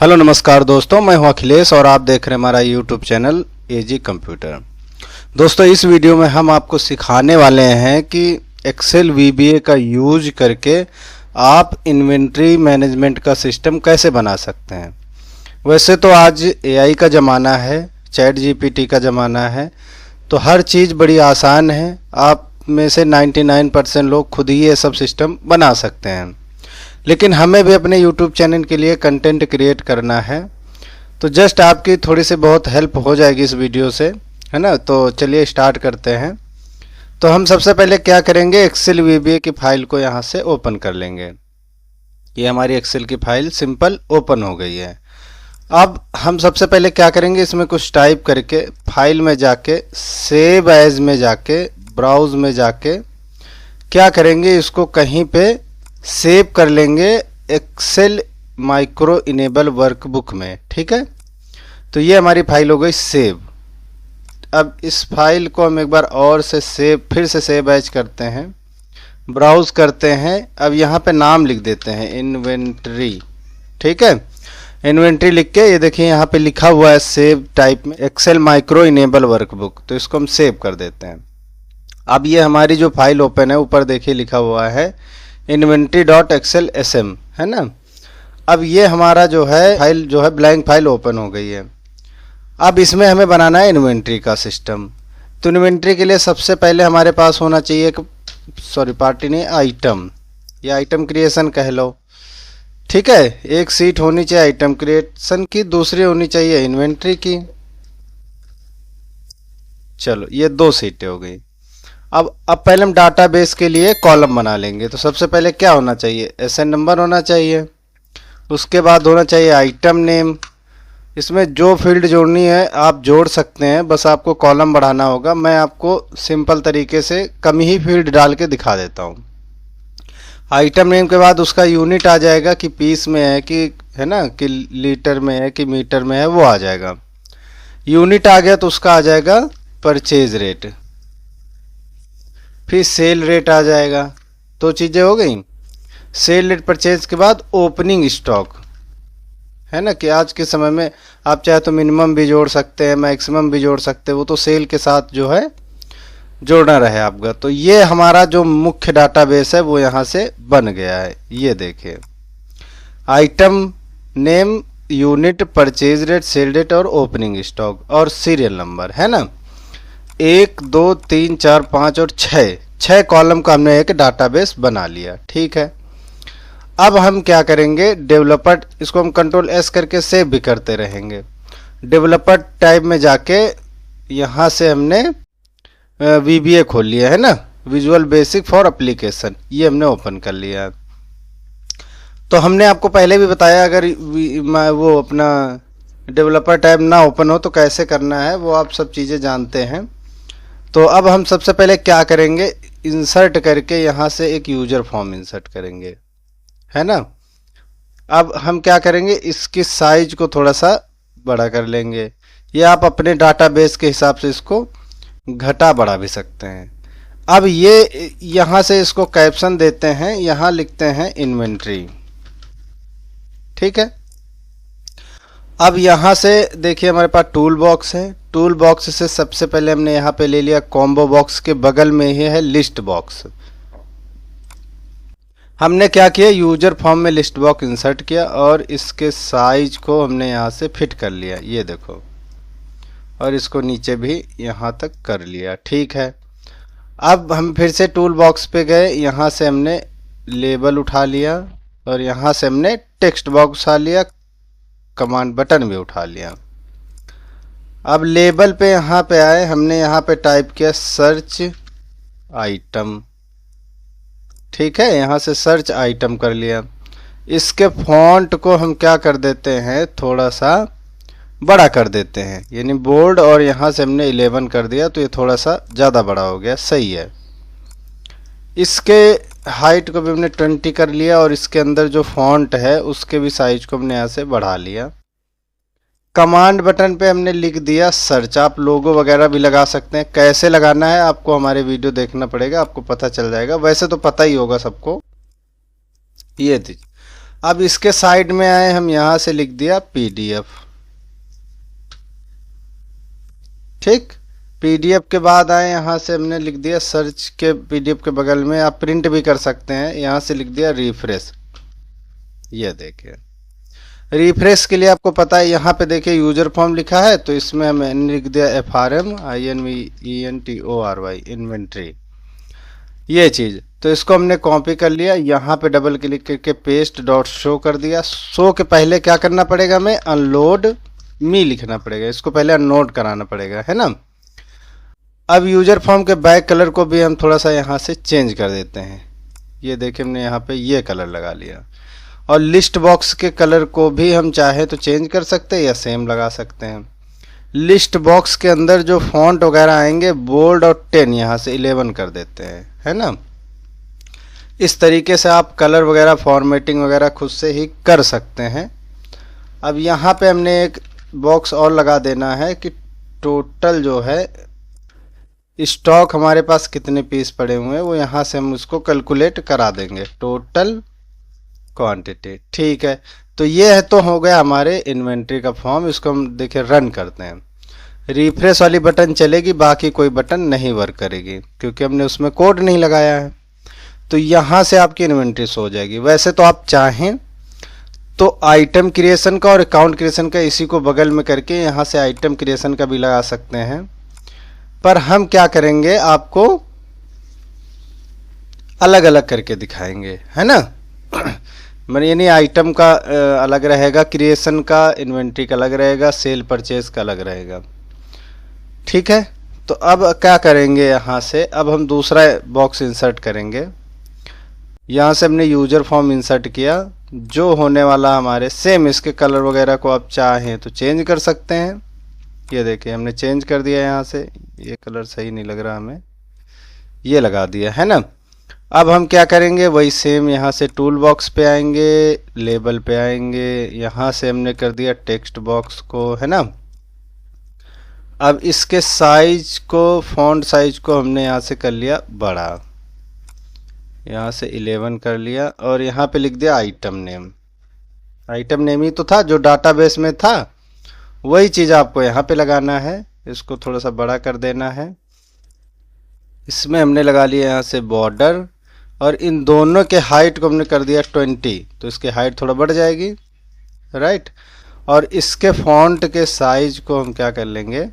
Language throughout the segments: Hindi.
हेलो नमस्कार दोस्तों, मैं हूं अखिलेश और आप देख रहे हैं हमारा यूट्यूब चैनल एजी कंप्यूटर। दोस्तों, इस वीडियो में हम आपको सिखाने वाले हैं कि एक्सेल वीबीए का यूज करके आप इन्वेंट्री मैनेजमेंट का सिस्टम कैसे बना सकते हैं। वैसे तो आज एआई का ज़माना है, चैट जीपीटी का ज़माना है, तो हर चीज़ बड़ी आसान है। आप में से 99% लोग खुद ही ये सब सिस्टम बना सकते हैं, लेकिन हमें भी अपने YouTube चैनल के लिए कंटेंट क्रिएट करना है। तो जस्ट आपकी थोड़ी सी बहुत हेल्प हो जाएगी इस वीडियो से, है ना। तो चलिए स्टार्ट करते हैं। तो हम सबसे पहले क्या करेंगे, एक्सेल वीबीए की फाइल को यहाँ से ओपन कर लेंगे। ये हमारी एक्सेल की फाइल सिंपल ओपन हो गई है। अब हम सबसे पहले क्या करेंगे, इसमें कुछ टाइप करके फाइल में जाके सेव एज में जाके ब्राउज में जाके क्या करेंगे, इसको कहीं पे सेव कर लेंगे एक्सेल माइक्रो इनेबल वर्कबुक में। ठीक है, तो ये हमारी फाइल हो गई सेव। अब इस फाइल को हम एक बार और से फिर से सेव एज करते हैं, ब्राउज करते हैं। अब यहाँ पे नाम लिख देते हैं इन्वेंट्री। ठीक है, इन्वेंट्री लिख के ये देखिए यहाँ पे लिखा हुआ है सेव टाइप में एक्सेल माइक्रो इनेबल वर्कबुक, तो इसको हम सेव कर देते हैं। अब ये हमारी जो फाइल ओपन है, ऊपर देखिए लिखा हुआ है inventory.excelSM, है ना। अब ये हमारा जो है फाइल जो है ब्लैंक फाइल ओपन हो गई है। अब इसमें हमें बनाना है इन्वेंट्री का सिस्टम। तो इन्वेंट्री के लिए सबसे पहले हमारे पास होना चाहिए पार्टी नहीं, आइटम, या आइटम क्रिएशन कह लो। ठीक है, एक सीट होनी चाहिए आइटम क्रिएशन की, दूसरी होनी चाहिए इन्वेंट्री की। चलो, ये 2 सीटें हो गई। अब पहले हम डाटाबेस के लिए कॉलम बना लेंगे। तो सबसे पहले क्या होना चाहिए, एसएन नंबर होना चाहिए। उसके बाद होना चाहिए आइटम नेम। इसमें जो फील्ड जोड़नी है आप जोड़ सकते हैं, बस आपको कॉलम बढ़ाना होगा। मैं आपको सिंपल तरीके से कम ही फील्ड डाल के दिखा देता हूँ। आइटम नेम के बाद उसका यूनिट आ जाएगा कि पीस में है कि, है ना, कि लीटर में है कि मीटर में है, वो आ जाएगा। यूनिट आ गया तो उसका आ जाएगा परचेज रेट, फिर सेल रेट आ जाएगा। 2 चीज़ें हो गई। सेल रेट परचेज के बाद ओपनिंग स्टॉक, है ना, कि आज के समय में आप चाहे तो मिनिमम भी जोड़ सकते हैं, मैक्सिमम भी जोड़ सकते हैं, वो तो सेल के साथ जो है जोड़ना रहे आपका। तो ये हमारा जो मुख्य डाटाबेस है वो यहाँ से बन गया है। ये देखिए, item name, unit, purchase rate, sale rate और ओपनिंग स्टॉक और सीरियल नंबर, है ना। 1 2 3 4 5 और 6 कॉलम का हमने एक डाटाबेस बना लिया। ठीक है, अब हम क्या करेंगे, डेवलपर, इसको हम कंट्रोल एस करके सेव भी करते रहेंगे। डेवलपर टाइप में जाके यहाँ से हमने वीबीए खोल लिया है ना, विजुअल बेसिक फॉर एप्लीकेशन, ये हमने ओपन कर लिया। तो हमने आपको पहले भी बताया, अगर वो अपना डेवलपर टैब ना ओपन हो तो कैसे करना है, वो आप सब चीज़ें जानते हैं। तो अब हम सबसे पहले क्या करेंगे, इंसर्ट करके यहाँ से एक यूजर फॉर्म इंसर्ट करेंगे, है ना। अब हम क्या करेंगे, इसकी साइज को थोड़ा सा बड़ा कर लेंगे, या आप अपने डाटाबेस के हिसाब से इसको घटा बढ़ा भी सकते हैं। अब ये यहाँ से इसको कैप्शन देते हैं, यहाँ लिखते हैं इन्वेंट्री। ठीक है, अब यहाँ से देखिए हमारे पास टूल बॉक्स है। टूल बॉक्स से सबसे पहले हमने यहाँ पे ले लिया कॉम्बो बॉक्स, के बगल में ही है लिस्ट बॉक्स। हमने क्या किया, यूजर फॉर्म में लिस्ट बॉक्स इंसर्ट किया और इसके साइज को हमने यहाँ से फिट कर लिया, ये देखो, और इसको नीचे भी यहाँ तक कर लिया। ठीक है, अब हम फिर से टूल बॉक्स पे गए, यहाँ से हमने लेबल उठा लिया और यहाँ से हमने टेक्स्ट बॉक्स उठा लिया, कमांड बटन भी उठा लिया। अब लेबल पे यहाँ पे आए, हमने यहाँ पे टाइप किया सर्च आइटम। ठीक है, यहाँ से सर्च आइटम कर लिया। इसके फॉन्ट को हम क्या कर देते हैं, थोड़ा सा बड़ा कर देते हैं, यानी बोल्ड, और यहाँ से हमने 11 कर दिया, तो ये थोड़ा सा ज़्यादा बड़ा हो गया, सही है। इसके हाइट को भी हमने 20 कर लिया और इसके अंदर जो फॉन्ट है उसके भी साइज को हमने यहाँ से बढ़ा लिया। कमांड बटन पे हमने लिख दिया सर्च। आप लोगो वगैरह भी लगा सकते हैं, कैसे लगाना है आपको हमारे वीडियो देखना पड़ेगा, आपको पता चल जाएगा, वैसे तो पता ही होगा सबको। ये थी। अब इसके साइड में आए, हम यहां से लिख दिया पीडीएफ। ठीक, पीडीएफ के बाद आए, यहां से हमने लिख दिया सर्च के पीडीएफ के बगल में, आप प्रिंट भी कर सकते हैं, यहां से लिख दिया रिफ्रेश। ये देखिए रिफ्रेश के लिए आपको पता है यहाँ पे देखिए यूजर फॉर्म लिखा है, तो इसमें मैंने लिख दिया FRMINVENTORY इन्वेंट्री, ये चीज़। तो इसको हमने कॉपी कर लिया, यहाँ पे डबल क्लिक करके पेस्ट डॉट शो कर दिया। शो के पहले क्या करना पड़ेगा, हमें अनलोड मी लिखना पड़ेगा, इसको पहले अनलोड कराना पड़ेगा, है ना। अब यूजर फॉर्म के बैक कलर को भी हम थोड़ा सा यहाँ से चेंज कर देते हैं। ये देखिए हमने यहाँ पे ये कलर लगा लिया। और लिस्ट बॉक्स के कलर को भी हम चाहे तो चेंज कर सकते हैं या सेम लगा सकते हैं। लिस्ट बॉक्स के अंदर जो फॉन्ट वगैरह आएंगे बोल्ड और 10 यहाँ से 11 कर देते हैं, है ना। इस तरीके से आप कलर वगैरह फॉर्मेटिंग वगैरह खुद से ही कर सकते हैं। अब यहाँ पे हमने एक बॉक्स और लगा देना है कि टोटल जो है स्टॉक हमारे पास कितने पीस पड़े हुए हैं, वो यहाँ से हम उसको कैलकुलेट करा देंगे, टोटल क्वांटिटी। ठीक है, तो ये है तो हो गया हमारे इन्वेंट्री का फॉर्म। इसको हम देखिए रन करते हैं, रिफ्रेश वाली बटन चलेगी, बाकी कोई बटन नहीं वर्क करेगी क्योंकि हमने उसमें कोड नहीं लगाया है। तो यहाँ से आपकी इन्वेंट्री शो हो जाएगी। वैसे तो आप चाहें तो आइटम क्रिएशन का और अकाउंट क्रिएशन का इसी को बगल में करके यहाँ से आइटम क्रिएशन का भी लगा सकते हैं, पर हम क्या करेंगे आपको अलग अलग करके दिखाएंगे, है ना। मैंने यानी आइटम का अलग रहेगा, क्रिएशन का, इन्वेंट्री का अलग रहेगा, सेल परचेज का अलग रहेगा। ठीक है, तो अब क्या करेंगे, यहाँ से अब हम दूसरा बॉक्स इंसर्ट करेंगे। यहाँ से हमने यूजर फॉर्म इंसर्ट किया, जो होने वाला हमारे सेम, इसके कलर वगैरह को आप चाहें तो चेंज कर सकते हैं। ये देखिए हमने चेंज कर दिया, यहाँ से ये कलर सही नहीं लग रहा हमें, ये लगा दिया, है ना। अब हम क्या करेंगे, वही सेम यहाँ से टूल बॉक्स पे आएंगे, लेबल पे आएंगे, यहाँ से हमने कर दिया टेक्स्ट बॉक्स को, है ना। अब इसके साइज को, फॉन्ट साइज को हमने यहाँ से कर लिया बड़ा, यहाँ से 11 कर लिया, और यहाँ पे लिख दिया आइटम नेम। आइटम नेम ही तो था जो डाटाबेस में था, वही चीज़ आपको यहाँ पे लगाना है। इसको थोड़ा सा बड़ा कर देना है। इसमें हमने लगा लिया यहाँ से बॉर्डर, और इन दोनों के हाइट को हमने कर दिया 20, तो इसकी हाइट थोड़ा बढ़ जाएगी, राइट। और इसके फॉन्ट के साइज को हम क्या कर लेंगे,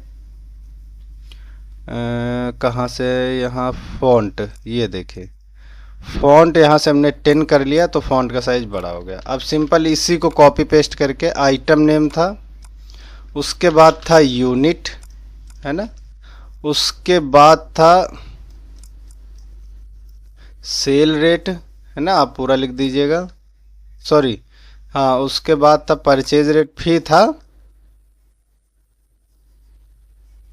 कहाँ से, यहाँ फॉन्ट, ये देखिए फॉन्ट यहाँ से हमने 10 कर लिया, तो फॉन्ट का साइज बड़ा हो गया। अब सिंपल इसी को कॉपी पेस्ट करके, आइटम नेम था, उसके बाद था यूनिट, है ना, उसके बाद था सेल रेट, है ना, आप पूरा लिख दीजिएगा, सॉरी, हाँ, उसके बाद था परचेज रेट, फिर था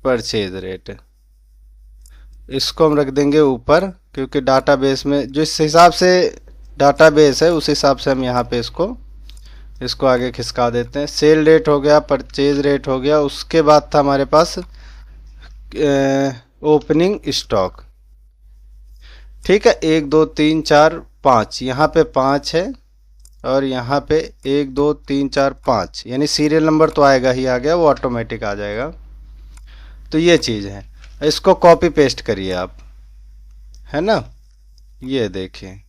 परचेज रेट। इसको हम रख देंगे ऊपर, क्योंकि डाटाबेस में जिस हिसाब से डाटाबेस है उस हिसाब से हम यहाँ पे इसको आगे खिसका देते हैं। सेल रेट हो गया, परचेज रेट हो गया, उसके बाद था हमारे पास ओपनिंग स्टॉक। ठीक है, 1 2 3 4 5, यहाँ पे 5 है, और यहाँ पे 1 2 3 4 5, यानी सीरियल नंबर तो आएगा ही, आ गया, वो ऑटोमेटिक आ जाएगा। तो ये चीज़ है, इसको कॉपी पेस्ट करिए आप, है ना। ये देखिए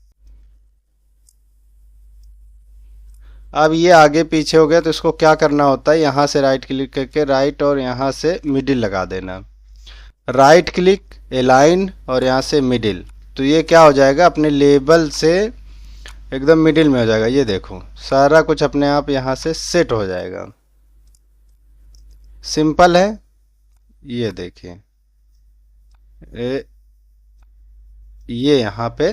अब ये आगे पीछे हो गया, तो इसको क्या करना होता है, यहाँ से राइट क्लिक करके राइट, और यहाँ से मिडिल लगा देना, राइट क्लिक, अलाइन, और यहाँ से मिडिल। तो ये क्या हो जाएगा, अपने लेबल से एकदम मिडिल में हो जाएगा। ये देखो सारा कुछ अपने आप यहाँ से सेट हो जाएगा, सिंपल है। ये देखिए ये यहाँ पे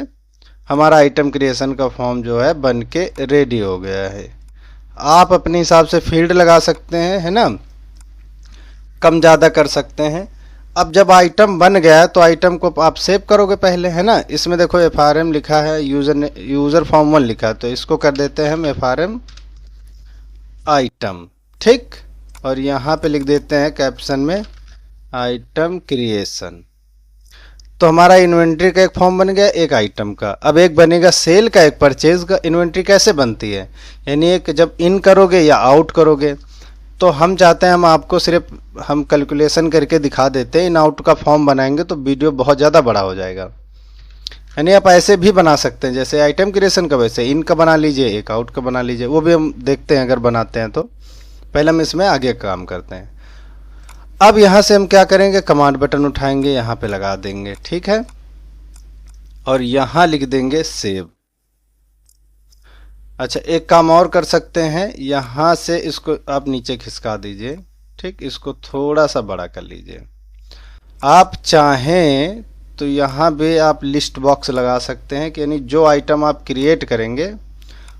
हमारा आइटम क्रिएशन का फॉर्म जो है बन के रेडी हो गया है। आप अपने हिसाब से फील्ड लगा सकते हैं, है ना, कम ज़्यादा कर सकते हैं। अब जब आइटम बन गया तो आइटम को आप सेव करोगे पहले, है ना। इसमें देखो FRM लिखा है, यूज़र फॉर्म 1 लिखा है, तो इसको कर देते हैं हम FRM आइटम, ठीक। और यहाँ पे लिख देते हैं कैप्शन में आइटम क्रिएशन। तो हमारा इन्वेंट्री का एक फॉर्म बन गया एक आइटम का। अब एक बनेगा सेल का, एक परचेज का। इन्वेंट्री कैसे बनती है, यानी एक जब इन करोगे या आउट करोगे। तो हम चाहते हैं हम आपको सिर्फ हम कैलकुलेशन करके दिखा देते हैं, इन आउट का फॉर्म बनाएंगे तो वीडियो बहुत ज़्यादा बड़ा हो जाएगा। यानी आप ऐसे भी बना सकते हैं, जैसे आइटम क्रिएशन का वैसे इन का बना लीजिए, एक आउट का बना लीजिए, वो भी हम देखते हैं अगर बनाते हैं तो। पहले हम इसमें आगे काम करते हैं। अब यहाँ से हम क्या करेंगे, कमांड बटन उठाएंगे, यहाँ पे लगा देंगे, ठीक है, और यहाँ लिख देंगे सेव। अच्छा, एक काम और कर सकते हैं, यहाँ से इसको आप नीचे खिसका दीजिए, ठीक, इसको थोड़ा सा बड़ा कर लीजिए। आप चाहें तो यहाँ भी आप लिस्ट बॉक्स लगा सकते हैं कि यानी जो आइटम आप क्रिएट करेंगे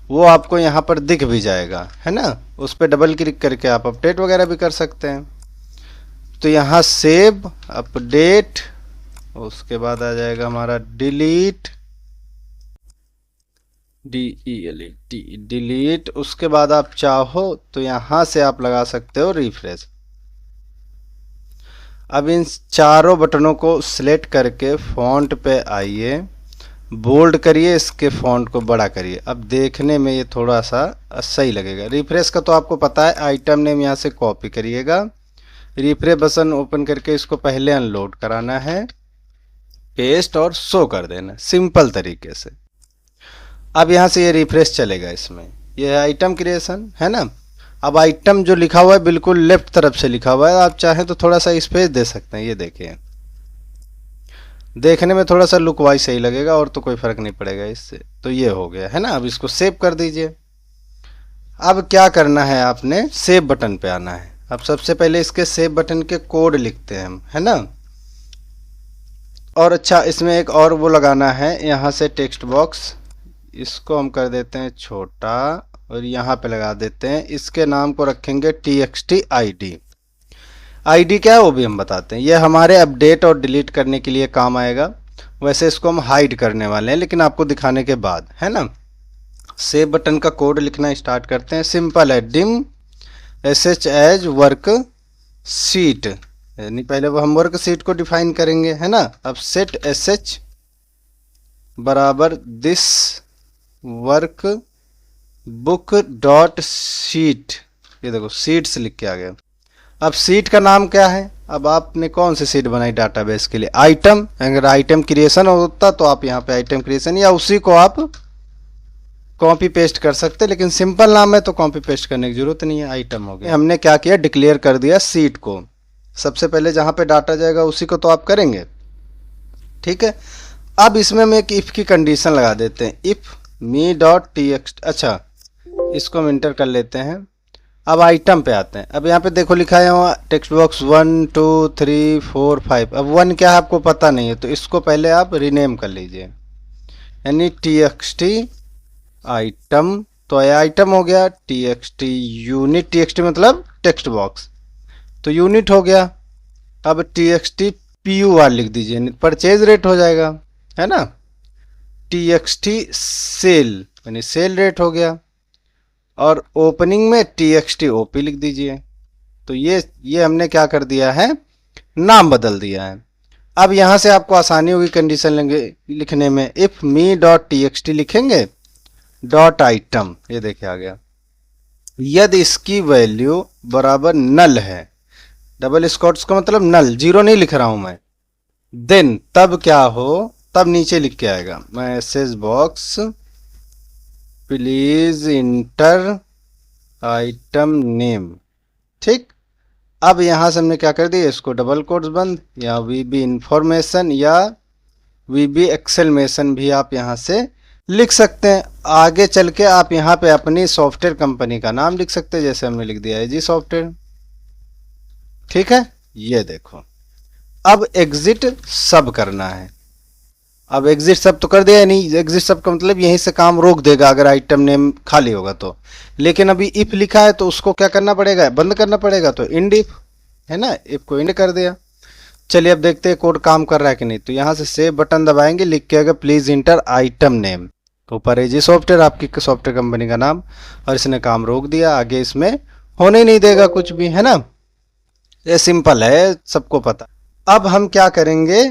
वो आपको यहाँ पर दिख भी जाएगा, है ना। उस पर डबल क्लिक करके आप अपडेट वगैरह भी कर सकते हैं। तो यहाँ सेव, अपडेट, उसके बाद आ जाएगा हमारा डिलीट, DELET, डिलीट। उसके बाद आप चाहो तो यहाँ से आप लगा सकते हो रिफ्रेश। अब इन चारों बटनों को सिलेक्ट करके फॉन्ट पे आइए, बोल्ड करिए, इसके फॉन्ट को बड़ा करिए। अब देखने में ये थोड़ा सा सही लगेगा। रिफ्रेश का तो आपको पता है, आइटम नेम यहाँ से कॉपी करिएगा, रिफ्रेश बटन ओपन करके इसको पहले अनलोड कराना है, पेस्ट और शो कर देना, सिंपल तरीके से। अब यहाँ से ये रिफ्रेश चलेगा इसमें, ये आइटम क्रिएशन है ना। अब आइटम जो लिखा हुआ है बिल्कुल लेफ्ट तरफ से लिखा हुआ है, आप चाहें तो थोड़ा सा स्पेस दे सकते हैं। ये देखिए, देखने में थोड़ा सा लुक वाइज सही लगेगा और तो कोई फर्क नहीं पड़ेगा इससे। तो ये हो गया है ना। अब इसको सेव कर दीजिए। अब क्या करना है, आपने सेव बटन पे आना है। अब सबसे पहले इसके सेव बटन के कोड लिखते हैं हम, है ना। और अच्छा, इसमें एक और वो लगाना है, यहाँ से टेक्स्ट बॉक्स, इसको हम कर देते हैं छोटा और यहाँ पे लगा देते हैं, इसके नाम को रखेंगे TXT ID। ID क्या है वो भी हम बताते हैं, ये हमारे अपडेट और डिलीट करने के लिए काम आएगा। वैसे इसको हम हाइड करने वाले हैं, लेकिन आपको दिखाने के बाद, है ना। सेव बटन का कोड लिखना स्टार्ट करते हैं। सिंपल है, dim SH as worksheet, यानी पहले वो हम वर्क शीट को डिफाइन करेंगे, है ना। अब सेट SH बराबर this work book dot sheet, ये देखो शीट्स लिख के आ गया। अब शीट का नाम क्या है, अब आपने कौन सी शीट बनाई डाटाबेस के लिए, आइटम। अगर आइटम क्रिएशन होता तो आप यहाँ पे आइटम क्रिएशन या उसी को आप कॉपी पेस्ट कर सकते, लेकिन सिंपल नाम है तो कॉपी पेस्ट करने की जरूरत नहीं है, आइटम हो गया। हमने क्या किया, डिक्लेयर कर दिया शीट को। सबसे पहले जहाँ पे डाटा जाएगा उसी को तो आप करेंगे, ठीक है। अब इसमें हम एक इफ की कंडीशन लगा देते हैं, इफ मी डॉट TXT। अच्छा, इसको हम इंटर कर लेते हैं। अब आइटम पे आते हैं। अब यहाँ पे देखो लिखा है वहाँ टेक्स्ट बॉक्स 1 2 3 4 5। अब 1 क्या है आपको पता नहीं है, तो इसको पहले आप रीनेम कर लीजिए, यानी TXT आइटम। तो ये आइटम हो गया, TXT यूनिट, TXT मतलब टेक्स्ट बॉक्स, तो यूनिट हो गया। अब TXT PUR लिख दीजिए, परचेज रेट हो जाएगा, है ना। TXT सेल यानी सेल रेट हो गया, और ओपनिंग में TXT OP लिख दीजिए। तो ये हमने क्या कर दिया है, नाम बदल दिया है। अब यहाँ से आपको आसानी होगी कंडीशन लिखने में। इफ मी डॉट TXT लिखेंगे डॉट आइटम, ये देखिए आ गया। यदि इसकी वैल्यू बराबर नल है, डबल स्कॉट्स का मतलब नल, जीरो नहीं लिख रहा हूं मैं, देन तब क्या हो, तब नीचे लिख के आएगा message box please inter item name, ठीक। अब यहां से हमने क्या कर दिया, इसको डबल कोट्स बंद, या VB इंफॉर्मेशन या VB एक्सेलमेशन भी आप यहां से लिख सकते हैं। आगे चल के आप यहाँ पे अपनी सॉफ्टवेयर कंपनी का नाम लिख सकते हैं, जैसे हमने लिख दिया है जी सॉफ्टवेयर, ठीक है। ये देखो, अब एग्जिट सब करना है। अब एग्जिट सब तो कर दिया, नहीं एग्जिट सब का मतलब यहीं से काम रोक देगा अगर आइटम नेम खाली होगा तो। लेकिन अभी इफ लिखा है तो उसको क्या करना पड़ेगा, बंद करना पड़ेगा, तो इंड इफ, है ना, इफ को इंड कर दिया। चलिए अब देखते हैं कोड काम कर रहा है कि नहीं। तो यहाँ से सेव बटन दबाएंगे, लिख के आएगा प्लीज इंटर आइटम नेम, तो ऊपर है जी सॉफ्टवेयर, आपकी सॉफ्टवेयर कंपनी का नाम, और इसने काम रोक दिया, आगे इसमें होने ही नहीं देगा कुछ भी, है ना। ये सिंपल है, सबको पता। अब हम क्या करेंगे,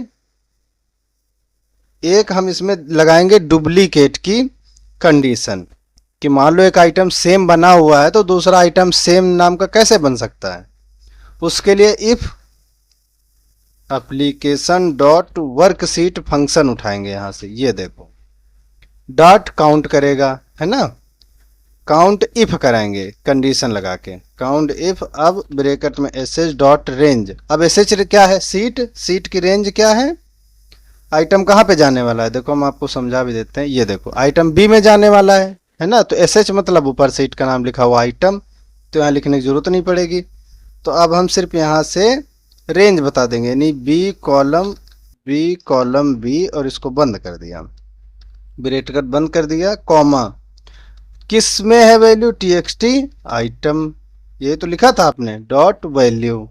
एक हम इसमें लगाएंगे डुप्लीकेट की कंडीशन कि मान लो एक आइटम सेम बना हुआ है तो दूसरा आइटम सेम नाम का कैसे बन सकता है। उसके लिए if application dot worksheet function उठाएंगे यहां से, ये देखो डॉट काउंट करेगा, है ना, काउंट इफ कराएंगे कंडीशन लगा के, काउंट इफ, अब ब्रैकेट में sh डॉट रेंज। अब sh क्या है, सीट की रेंज क्या है, आइटम कहाँ पे जाने वाला है, देखो हम आपको समझा भी देते हैं। ये देखो आइटम बी में जाने वाला है ना, तो sh मतलब ऊपर सीट का नाम लिखा हुआ आइटम, तो यहाँ लिखने की जरूरत नहीं पड़ेगी। तो अब हम सिर्फ यहाँ से रेंज बता देंगे, यानी बी कॉलम बी, और इसको बंद कर दिया, ब्रैकेट बंद कर दिया, कॉमा किस में है वैल्यू, txt आइटम, ये तो लिखा था आपने, डॉट वैल्यू।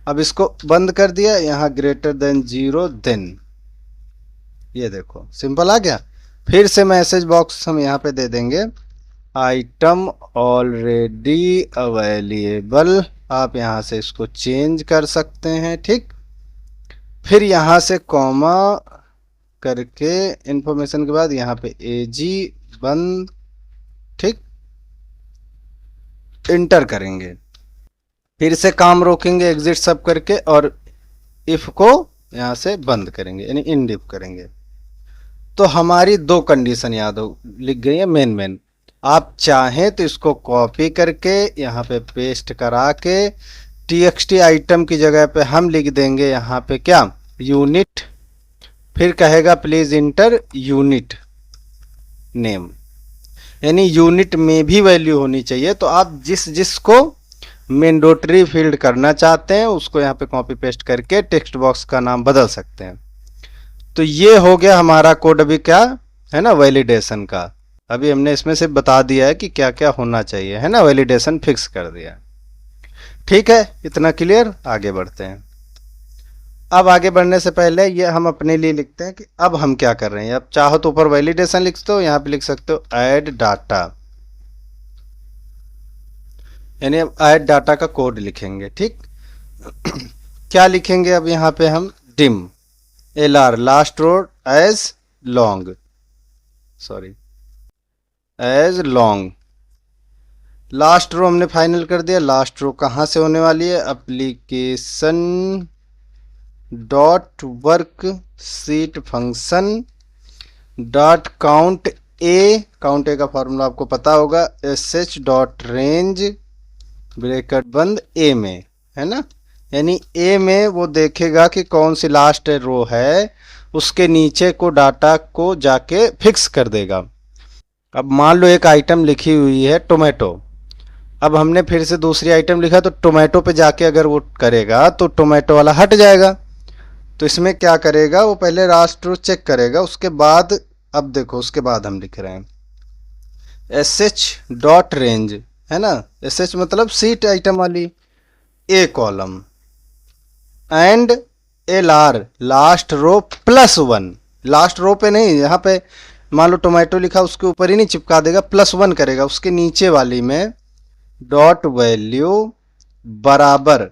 अब इसको बंद कर दिया, यहाँ ग्रेटर देन 0 देन, ये देखो सिंपल आ गया। फिर से मैसेज बॉक्स हम यहाँ पे दे देंगे, आइटम ऑलरेडी अवेलेबल, आप यहाँ से इसको चेंज कर सकते हैं, ठीक। फिर यहाँ से कॉमा करके इंफॉर्मेशन के बाद यहाँ पे एजी बंद, ठीक, इंटर करेंगे, फिर से काम रोकेंगे एग्जिट सब करके, और इफ को यहाँ से बंद करेंगे, यानी इनडिफ करेंगे। तो हमारी दो कंडीशन याद हो लिख गई है मेन। आप चाहें तो इसको कॉपी करके यहाँ पे पेस्ट करा के txt आइटम की जगह पे हम लिख देंगे यहाँ पे क्या, यूनिट, फिर कहेगा प्लीज इंटर यूनिट नेम, यानी यूनिट में भी वैल्यू होनी चाहिए। तो आप जिसको मैंडेटरी फील्ड करना चाहते हैं उसको यहाँ पे कॉपी पेस्ट करके टेक्स्ट बॉक्स का नाम बदल सकते हैं। तो ये हो गया हमारा कोड, अभी क्या है ना, वैलिडेशन का। अभी हमने इसमें से बता दिया है कि क्या क्या होना चाहिए, है ना, वैलिडेशन फिक्स कर दिया। ठीक है, इतना क्लियर, आगे बढ़ते हैं। अब आगे बढ़ने से पहले ये हम अपने लिए लिखते हैं कि अब हम क्या कर रहे हैं। अब चाहो तो ऊपर वैलिडेशन लिख सकते हो, यहाँ पे लिख सकते हो ऐड डाटा, यानी अब ऐड डाटा का कोड लिखेंगे, ठीक। क्या लिखेंगे अब यहाँ पे हम, dim LR last row as long, sorry as long, last row हमने फाइनल कर दिया। लास्ट रो कहाँ से होने वाली है, application dot work sheet function dot count A का फॉर्मूला आपको पता होगा, sh डॉट रेंज ब्रैकेट बंद ए में, है ना, यानी ए में वो देखेगा कि कौन सी लास्ट रो है, उसके नीचे को डाटा को जाके फिक्स कर देगा। अब मान लो एक आइटम लिखी हुई है टोमेटो, अब हमने फिर से दूसरी आइटम लिखा, तो टोमेटो पे जाके अगर वो करेगा तो टोमेटो वाला हट जाएगा। तो इसमें क्या करेगा, वो पहले लास्ट रो चेक करेगा, उसके बाद अब देखो उसके बाद हम लिख रहे हैं sh डॉट रेंज, है ना, sh मतलब सीट आइटम वाली, A column and LR last row +1, last row पे नहीं, यहाँ पे मान लो टोमेटो लिखा उसके ऊपर ही नहीं चिपका देगा, +1 करेगा, उसके नीचे वाली में डॉट वैल्यू बराबर,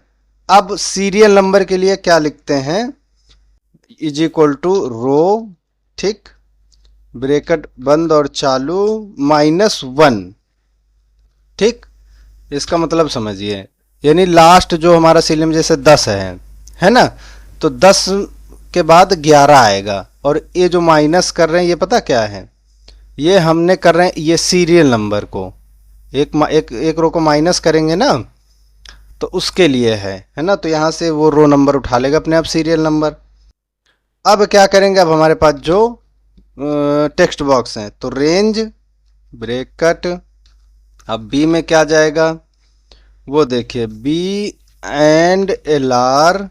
अब सीरियल नंबर के लिए क्या लिखते हैं, इज इक्वल टू रो, ठीक, ब्रैकेट बंद और चालू -1, ठीक। इसका मतलब समझिए, यानी लास्ट जो हमारा सीरियल में जैसे 10 है ना, तो 10 के बाद 11 आएगा, और ये जो माइनस कर रहे हैं ये पता क्या है, ये हमने कर रहे हैं ये सीरियल नंबर को, एक रो को माइनस करेंगे ना, तो उसके लिए है ना, तो यहाँ से वो रो नंबर उठा लेगा अपने आप सीरियल नंबर। अब क्या करेंगे, अब हमारे पास जो टेक्स्ट बॉक्स है, तो रेंज ब्रैकेट, अब बी में क्या जाएगा, वो देखिए बी एंड LR,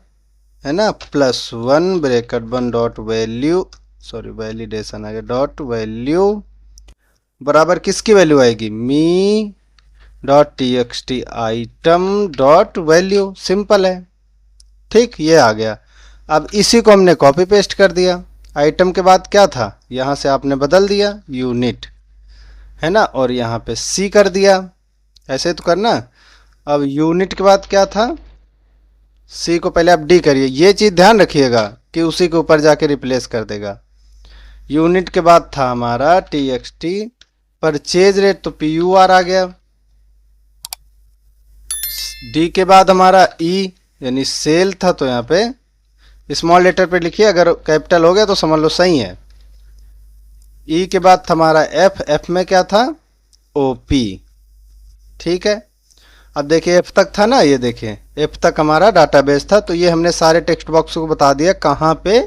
है ना, +1 ब्रैकेट बंद डॉट वैल्यू, सॉरी वैलिडेशन आ गया, डॉट वैल्यू बराबर किसकी वैल्यू आएगी, me dot txt item dot value, simple है, ठीक, ये आ गया। अब इसी को हमने कॉपी पेस्ट कर दिया, आइटम के बाद क्या था, यहाँ से आपने बदल दिया यूनिट, है ना, और यहाँ पे C कर दिया, ऐसे तो करना। अब यूनिट के बाद क्या था, C को पहले आप D करिए, ये चीज़ ध्यान रखिएगा कि उसी के ऊपर जाके रिप्लेस कर देगा। यूनिट के बाद था हमारा TXT, परचेज रेट तो PUR आ गया। D के बाद हमारा E यानी सेल था, तो यहाँ पे स्मॉल लेटर पे लिखिए, अगर कैपिटल हो गया तो समझ लो सही है। E के बाद था हमारा F में क्या था, OP। ठीक है, अब देखिए F तक था ना, ये देखिए F तक हमारा डाटाबेस था, तो ये हमने सारे टेक्स्ट बॉक्स को बता दिया कहाँ पे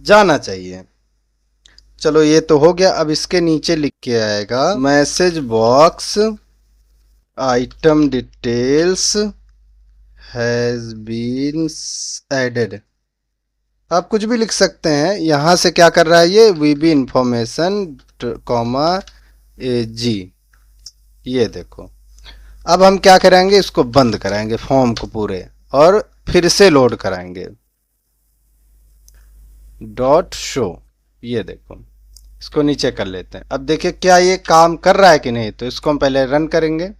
जाना चाहिए। चलो ये तो हो गया। अब इसके नीचे लिख के आएगा message box item details has been added. आप कुछ भी लिख सकते हैं। यहाँ से क्या कर रहा है ये, VB इंफॉर्मेशन कॉमा AG। ये देखो, अब हम क्या करेंगे, इसको बंद कराएंगे फॉर्म को पूरे, और फिर से लोड कराएंगे डॉट शो। ये देखो, इसको नीचे कर लेते हैं। अब देखिए क्या ये काम कर रहा है कि नहीं, तो इसको हम पहले रन करेंगे।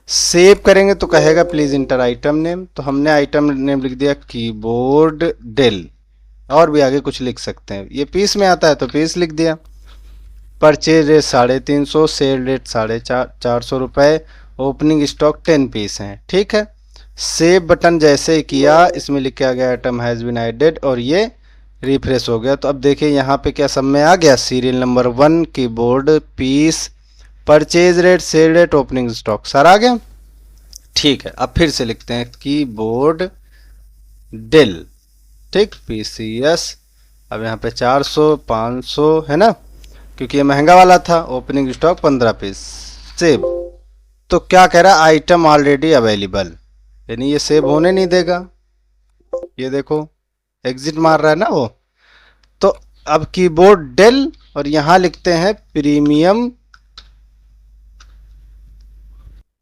सेव करेंगे तो कहेगा प्लीज इंटर आइटम नेम, तो हमने आइटम नेम लिख दिया कीबोर्ड डेल, और भी आगे कुछ लिख सकते हैं। ये पीस में आता है तो पीस लिख दिया। परचेज रेट 350, सेल रेट 450 रुपये, ओपनिंग स्टॉक 10 पीस हैं। ठीक है, सेव बटन जैसे ही किया, इसमें लिखा गया आइटम हैज़ बीन एडेड, और ये रिफ्रेश हो गया। तो अब देखिए यहाँ पे क्या सब में आ गया, serial number 1, keyboard, piece, purchase rate, sale rate, opening stock, सारा आ गया। ठीक है, अब फिर से लिखते हैं कीबोर्ड डेल। ठीक, PCS। अब यहाँ पे 400, 500 है ना, क्योंकि ये महंगा वाला था। Opening stock 15 piece, save. तो क्या कह रहा है, आइटम ऑलरेडी अवेलेबल, यानी ये सेव होने नहीं देगा। ये देखो एग्जिट मार रहा है ना वो। तो अब कीबोर्ड डेल, और यहां लिखते हैं प्रीमियम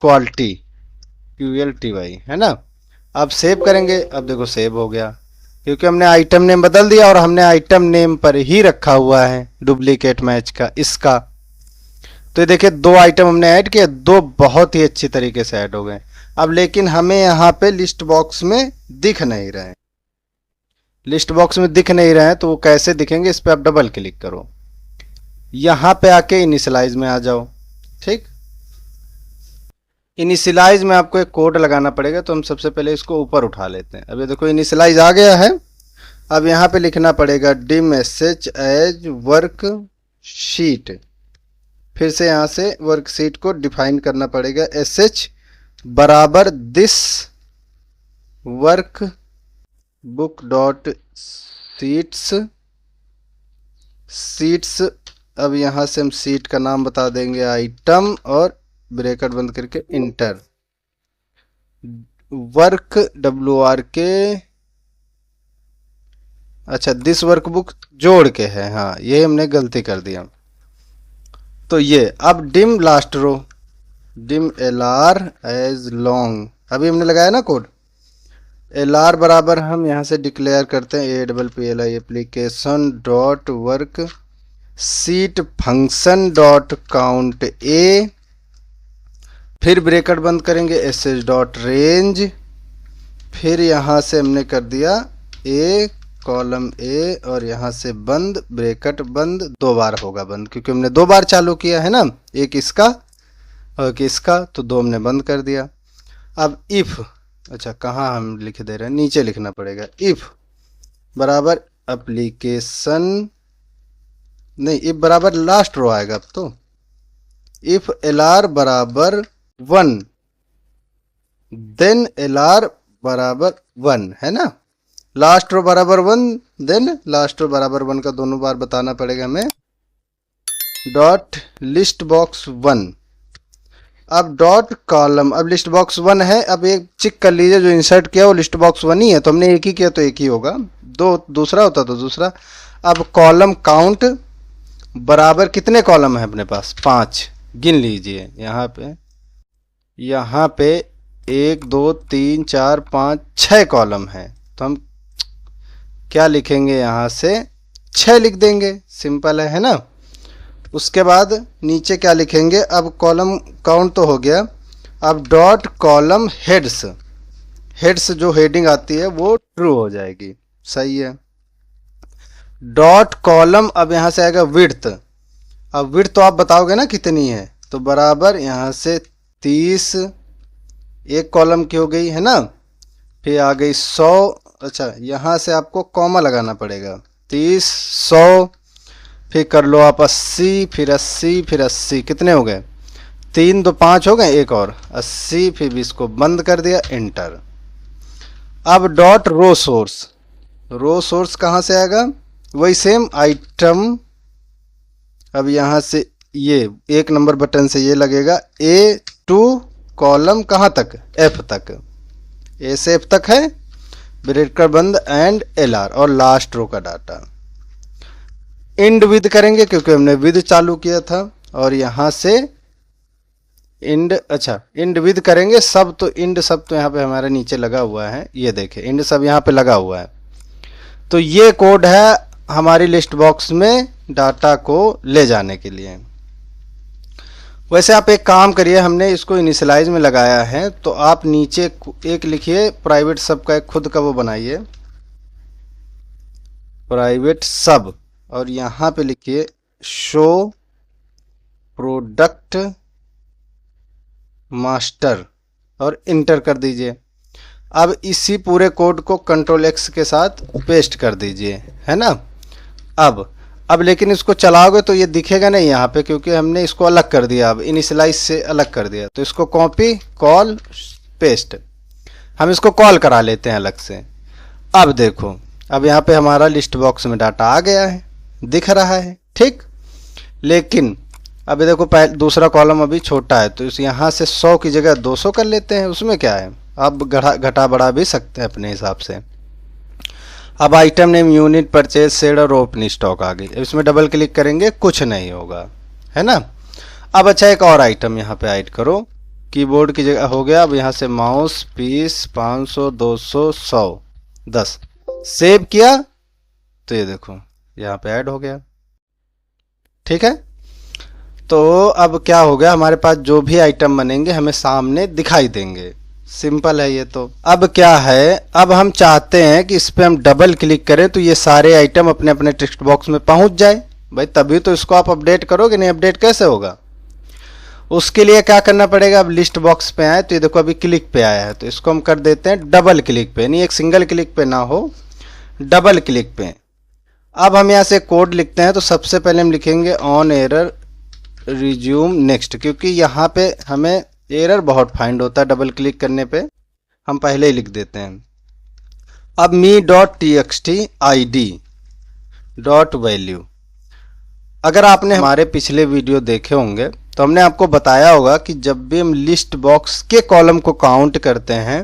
क्वालिटी QLTY, है ना। अब सेव करेंगे, अब देखो सेव हो गया, क्योंकि हमने आइटम नेम बदल दिया, और हमने आइटम नेम पर ही रखा हुआ है डुप्लीकेट मैच का इसका। तो ये देखिए 2 आइटम हमने ऐड किए, 2 बहुत ही अच्छी तरीके से ऐड हो गए। अब लेकिन हमें यहाँ पे लिस्ट बॉक्स में दिख नहीं रहे, लिस्ट बॉक्स में दिख नहीं रहे हैं, तो वो कैसे दिखेंगे, इस पर आप डबल क्लिक करो, यहाँ पे आके इनिशियलाइज में आ जाओ। ठीक, इनिशियलाइज में आपको एक कोड लगाना पड़ेगा, तो हम सबसे पहले इसको ऊपर उठा लेते हैं। अब ये देखो इनिशियलाइज आ गया है। अब यहाँ पे लिखना पड़ेगा dim SH as worksheet. फिर से यहाँ से वर्कशीट को डिफाइन करना पड़ेगा, SH बराबर this work book dot seats. Seats, अब यहाँ से हम सीट का नाम बता देंगे आइटम, और ब्रैकेट बंद करके इंटर। वर्क WRK, अच्छा दिस वर्कबुक जोड़ के है, हाँ ये हमने गलती कर दिया। तो ये अब dim last row, dim LR as long, अभी हमने लगाया ना कोड। LR बराबर हम यहाँ से डिक्लेयर करते हैं APPLI application dot work sheet function dot count A, फिर ब्रैकेट बंद करेंगे SH डॉट रेंज, फिर यहाँ से हमने कर दिया A कॉलम A, और यहाँ से बंद, ब्रैकेट बंद, 2 बार होगा बंद, क्योंकि हमने 2 बार चालू किया है ना, एक इसका और एक इसका, तो 2 हमने बंद कर दिया। अब इफ, अच्छा कहाँ हम लिख दे रहे हैं, नीचे लिखना पड़ेगा, इफ बराबर एप्लीकेशन, नहीं इफ बराबर लास्ट रो आएगा। अब तो इफ LR बराबर 1 देन LR बराबर 1, है ना। लास्ट रो बराबर 1 देन लास्ट रो बराबर 1 का दोनों बार बताना पड़ेगा हमें। डॉट लिस्ट बॉक्स 1, अब डॉट कॉलम, अब लिस्ट बॉक्स 1 है। अब एक चेक कर लीजिए, जो इंसर्ट किया वो लिस्ट बॉक्स 1 ही है, तो हमने एक ही किया तो एक ही होगा, दूसरा होता तो दूसरा। अब कॉलम काउंट बराबर कितने कॉलम है अपने पास, 5, गिन लीजिए। यहाँ पे 1 2 3 4 5 6 कॉलम है, तो हम क्या लिखेंगे, यहाँ से 6 लिख देंगे, सिंपल है ना। उसके बाद नीचे क्या लिखेंगे, अब कॉलम काउंट तो हो गया, अब डॉट कॉलम हेड्स, हेड्स जो हेडिंग आती है वो ट्रू हो जाएगी, सही है। डॉट कॉलम, अब यहाँ से आएगा विड्थ। अब विड्थ तो आप बताओगे ना कितनी है, तो बराबर यहाँ से 30 एक कॉलम की हो गई है ना, फिर आ गई 100। अच्छा यहाँ से आपको कॉमा लगाना पड़ेगा, 30 100, फिर कर लो आप 80, फिर 80, फिर 80, कितने हो गए 3 2 5 हो गए, एक और 80, फिर इसको बंद कर दिया, एंटर। अब डॉट रो सोर्स, रो सोर्स कहाँ से आएगा, वही सेम आइटम। अब यहाँ से ये 1 नंबर बटन से ये लगेगा A2 कॉलम कहाँ तक, F तक, A से F तक है, ब्रेकर बंद एंड LR, और लास्ट रो का डाटा। इंड विद करेंगे क्योंकि हमने विद चालू किया था, और यहाँ से इंड, अच्छा इंड विद करेंगे सब, तो इंड सब तो यहाँ पे हमारे नीचे लगा हुआ है, ये देखें इंड सब यहाँ पे लगा हुआ है। तो ये कोड है हमारी लिस्ट बॉक्स में डाटा को ले जाने के लिए। वैसे आप एक काम करिए, हमने इसको इनिशियलाइज में लगाया है, तो आप नीचे एक लिखिए प्राइवेट सब का एक खुद का वो बनाइए, प्राइवेट सब, और यहाँ पे लिखिए शो प्रोडक्ट मास्टर, और इंटर कर दीजिए। अब इसी पूरे कोड को Ctrl+X के साथ पेस्ट कर दीजिए, है ना। अब लेकिन इसको चलाओगे तो ये दिखेगा नहीं यहाँ पे, क्योंकि हमने इसको अलग कर दिया, अब इनिशियलाइज से अलग कर दिया। तो इसको कॉपी, कॉल, पेस्ट, हम इसको कॉल करा लेते हैं अलग से। अब देखो, अब यहाँ पे हमारा लिस्ट बॉक्स में डाटा आ गया है, दिख रहा है, ठीक। लेकिन अभी देखो दूसरा कॉलम अभी छोटा है, तो इस यहाँ से 100 की जगह 200 कर लेते हैं, उसमें क्या है, आप घटा बढ़ा भी सकते हैं अपने हिसाब से। अब item name, unit, purchase, sale और ओपन स्टॉक आ गई। इसमें डबल क्लिक करेंगे कुछ नहीं होगा, है ना। अब अच्छा एक और आइटम यहाँ पे ऐड करो, कीबोर्ड की जगह हो गया। अब यहाँ से माउस, पीस, 500, 200, 100, 10, सेव किया तो ये देखो यहाँ पे ऐड हो गया, ठीक है। तो अब क्या हो गया, हमारे पास जो भी आइटम बनेंगे हमें सामने दिखाई देंगे, सिंपल है ये। तो अब क्या है, अब हम चाहते हैं कि इस पे हम डबल क्लिक करें तो ये सारे आइटम अपने अपने टेक्स्ट बॉक्स में पहुंच जाए। भाई तभी तो इसको आप अपडेट करोगे, नहीं अपडेट कैसे होगा। उसके लिए क्या करना पड़ेगा, अब लिस्ट बॉक्स पे आए तो ये देखो अभी क्लिक पे आया है, तो इसको हम कर देते हैं डबल क्लिक पे, नहीं एक सिंगल क्लिक पे ना हो, डबल क्लिक पे। अब हम यहाँ से कोड लिखते हैं, तो सबसे पहले हम लिखेंगे ऑन एरर रिज्यूम नेक्स्ट, क्योंकि यहाँ पे हमें एरर बहुत फाइंड होता है डबल क्लिक करने पे, हम पहले ही लिख देते हैं। अब me.txt id डॉट वैल्यू, अगर आपने हमारे पिछले वीडियो देखे होंगे तो हमने आपको बताया होगा कि जब भी हम लिस्ट बॉक्स के कॉलम को काउंट करते हैं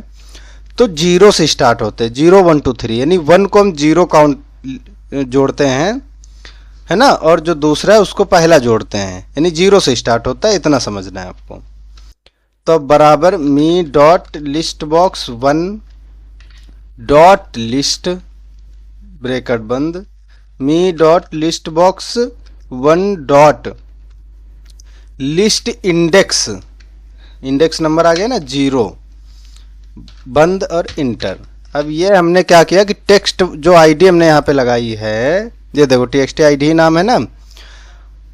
तो 0 से स्टार्ट होते हैं, 0 1 2 3, यानी 1 को हम 0 काउंट जोड़ते हैं, है ना, और जो दूसरा है उसको पहला जोड़ते हैं, यानी 0 से स्टार्ट होता है, इतना समझना है आपको। तो बराबर me dot list box 1 dot list bracket बंद, me dot list box 1 dot list index, index number आ गया ना 0, बंद और इंटर। अब ये हमने क्या किया कि टेक्स्ट जो आईडी हमने यहाँ पे लगाई है, ये देखो txt id नाम है ना,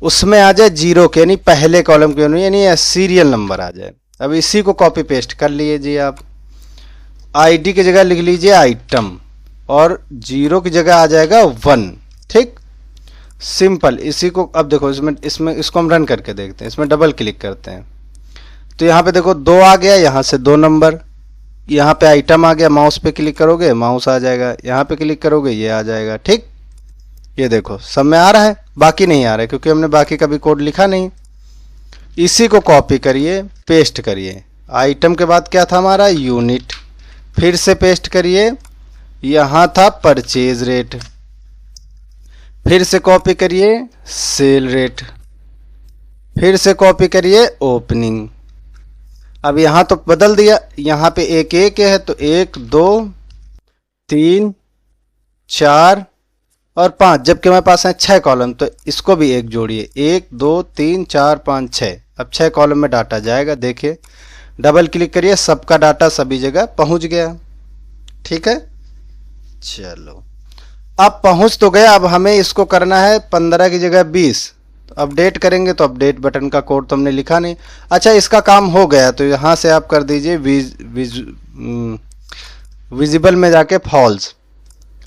उसमें आ जाए 0 के, यानी पहले कॉलम के, यानी सीरियल नंबर आ जाए। अब इसी को कॉपी पेस्ट कर लीजिए आप, आईडी की जगह लिख लीजिए आइटम, और 0 की जगह आ जाएगा 1, ठीक, सिंपल। इसी को अब देखो इसमें इसको हम रन करके देखते हैं, इसमें डबल क्लिक करते हैं तो यहाँ पे देखो 2 आ गया, यहाँ से 2 नंबर, यहाँ पे आइटम आ गया, माउस पे क्लिक करोगे माउस आ जाएगा, यहाँ पे क्लिक करोगे ये आ जाएगा, ठीक। ये देखो सब में आ रहा है, बाकी नहीं आ रहा है क्योंकि हमने बाकी का भी कोड लिखा नहीं। इसी को कॉपी करिए, पेस्ट करिए, आइटम के बाद क्या था हमारा यूनिट, फिर से पेस्ट करिए, यहाँ था परचेज रेट, फिर से कॉपी करिए सेल रेट, फिर से कॉपी करिए ओपनिंग। अब यहाँ तो बदल दिया, यहाँ पे 1 1 है तो 1 2 3 4 और 5, जबकि हमारे पास है 6 कॉलम, तो इसको भी 1 जोड़िए, 1 2 3 4 5 6। अब 6 कॉलम में डाटा जाएगा, देखिए डबल क्लिक करिए, सबका डाटा सभी जगह पहुंच गया, ठीक है। चलो अब पहुंच तो गया, अब हमें इसको करना है 15 की जगह 20। तो अपडेट करेंगे तो अपडेट बटन का कोड तो हमने लिखा नहीं। अच्छा, इसका काम हो गया तो यहाँ से आप कर दीजिए विजिबल में जाके फॉल्स।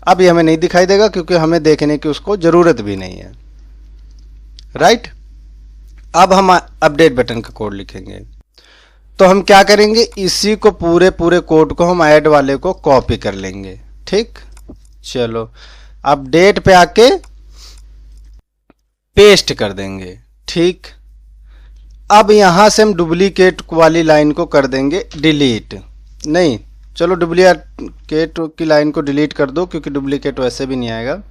अब ये हमें नहीं दिखाई देगा क्योंकि हमें देखने की उसको ज़रूरत भी नहीं है, राइट। अब हम अपडेट बटन का कोड लिखेंगे। तो हम क्या करेंगे, इसी को पूरे कोड को हम ऐड वाले को कॉपी कर लेंगे, ठीक। चलो अपडेट पे आके पेस्ट कर देंगे, ठीक। अब यहां से हम डुप्लीकेट वाली लाइन को कर देंगे डिलीट। नहीं, चलो डुप्लीकेट की लाइन को डिलीट कर दो क्योंकि डुप्लीकेट वैसे भी नहीं आएगा।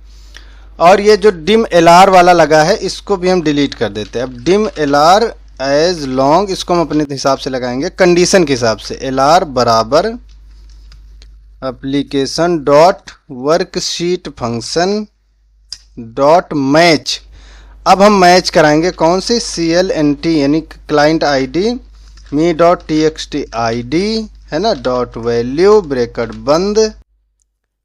और ये जो डिम एलआर वाला लगा है इसको भी हम डिलीट कर देते हैं। अब डिम एलआर एज लॉन्ग, इसको हम अपने हिसाब से लगाएंगे कंडीशन के हिसाब से। एलआर बराबर application dot worksheet function dot match. अब हम मैच कराएंगे कौन सी, CLNT यानी क्लाइंट आईडी मी डॉट TXT ID है ना, डॉट वैल्यू ब्रैकेट बंद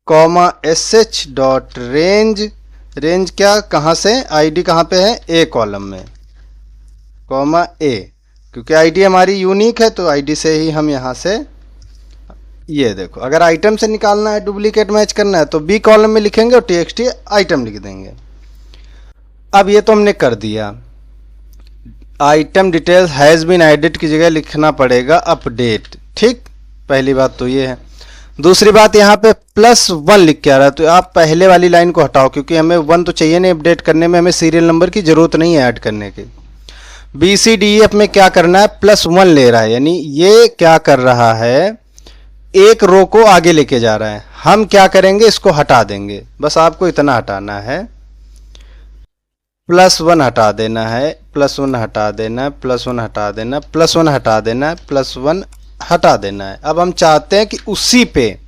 comma SH dot range. Range क्या, कहाँ से, आईडी कहाँ पे है, ए कॉलम में, कॉमा A, क्योंकि आईडी हमारी यूनिक है तो आईडी से ही हम यहाँ से, ये देखो अगर आइटम से निकालना है डुप्लीकेट मैच करना है तो B कॉलम में लिखेंगे और TXT आइटम लिख देंगे। अब ये तो हमने कर दिया। Item details has been edit की जगह लिखना पड़ेगा अपडेट, ठीक। पहली बात तो ये है। दूसरी बात, यहाँ पे +1 लिख के आ रहा है तो आप पहले वाली लाइन को हटाओ क्योंकि हमें 1 तो चाहिए नहीं अपडेट करने में, हमें सीरियल नंबर की ज़रूरत नहीं है ऐड करने की। BCDEF में क्या करना है, +1 ले रहा है, यानी ये क्या कर रहा है, एक रो को आगे लेके जा रहा है। हम क्या करेंगे, इसको हटा देंगे, बस आपको इतना हटाना है, +1 हटा देना है, +1 हटा देना है, +1 हटा देना, +1 हटा देना है, +1 हटा देना है। अब हम चाहते हैं कि उसी पे,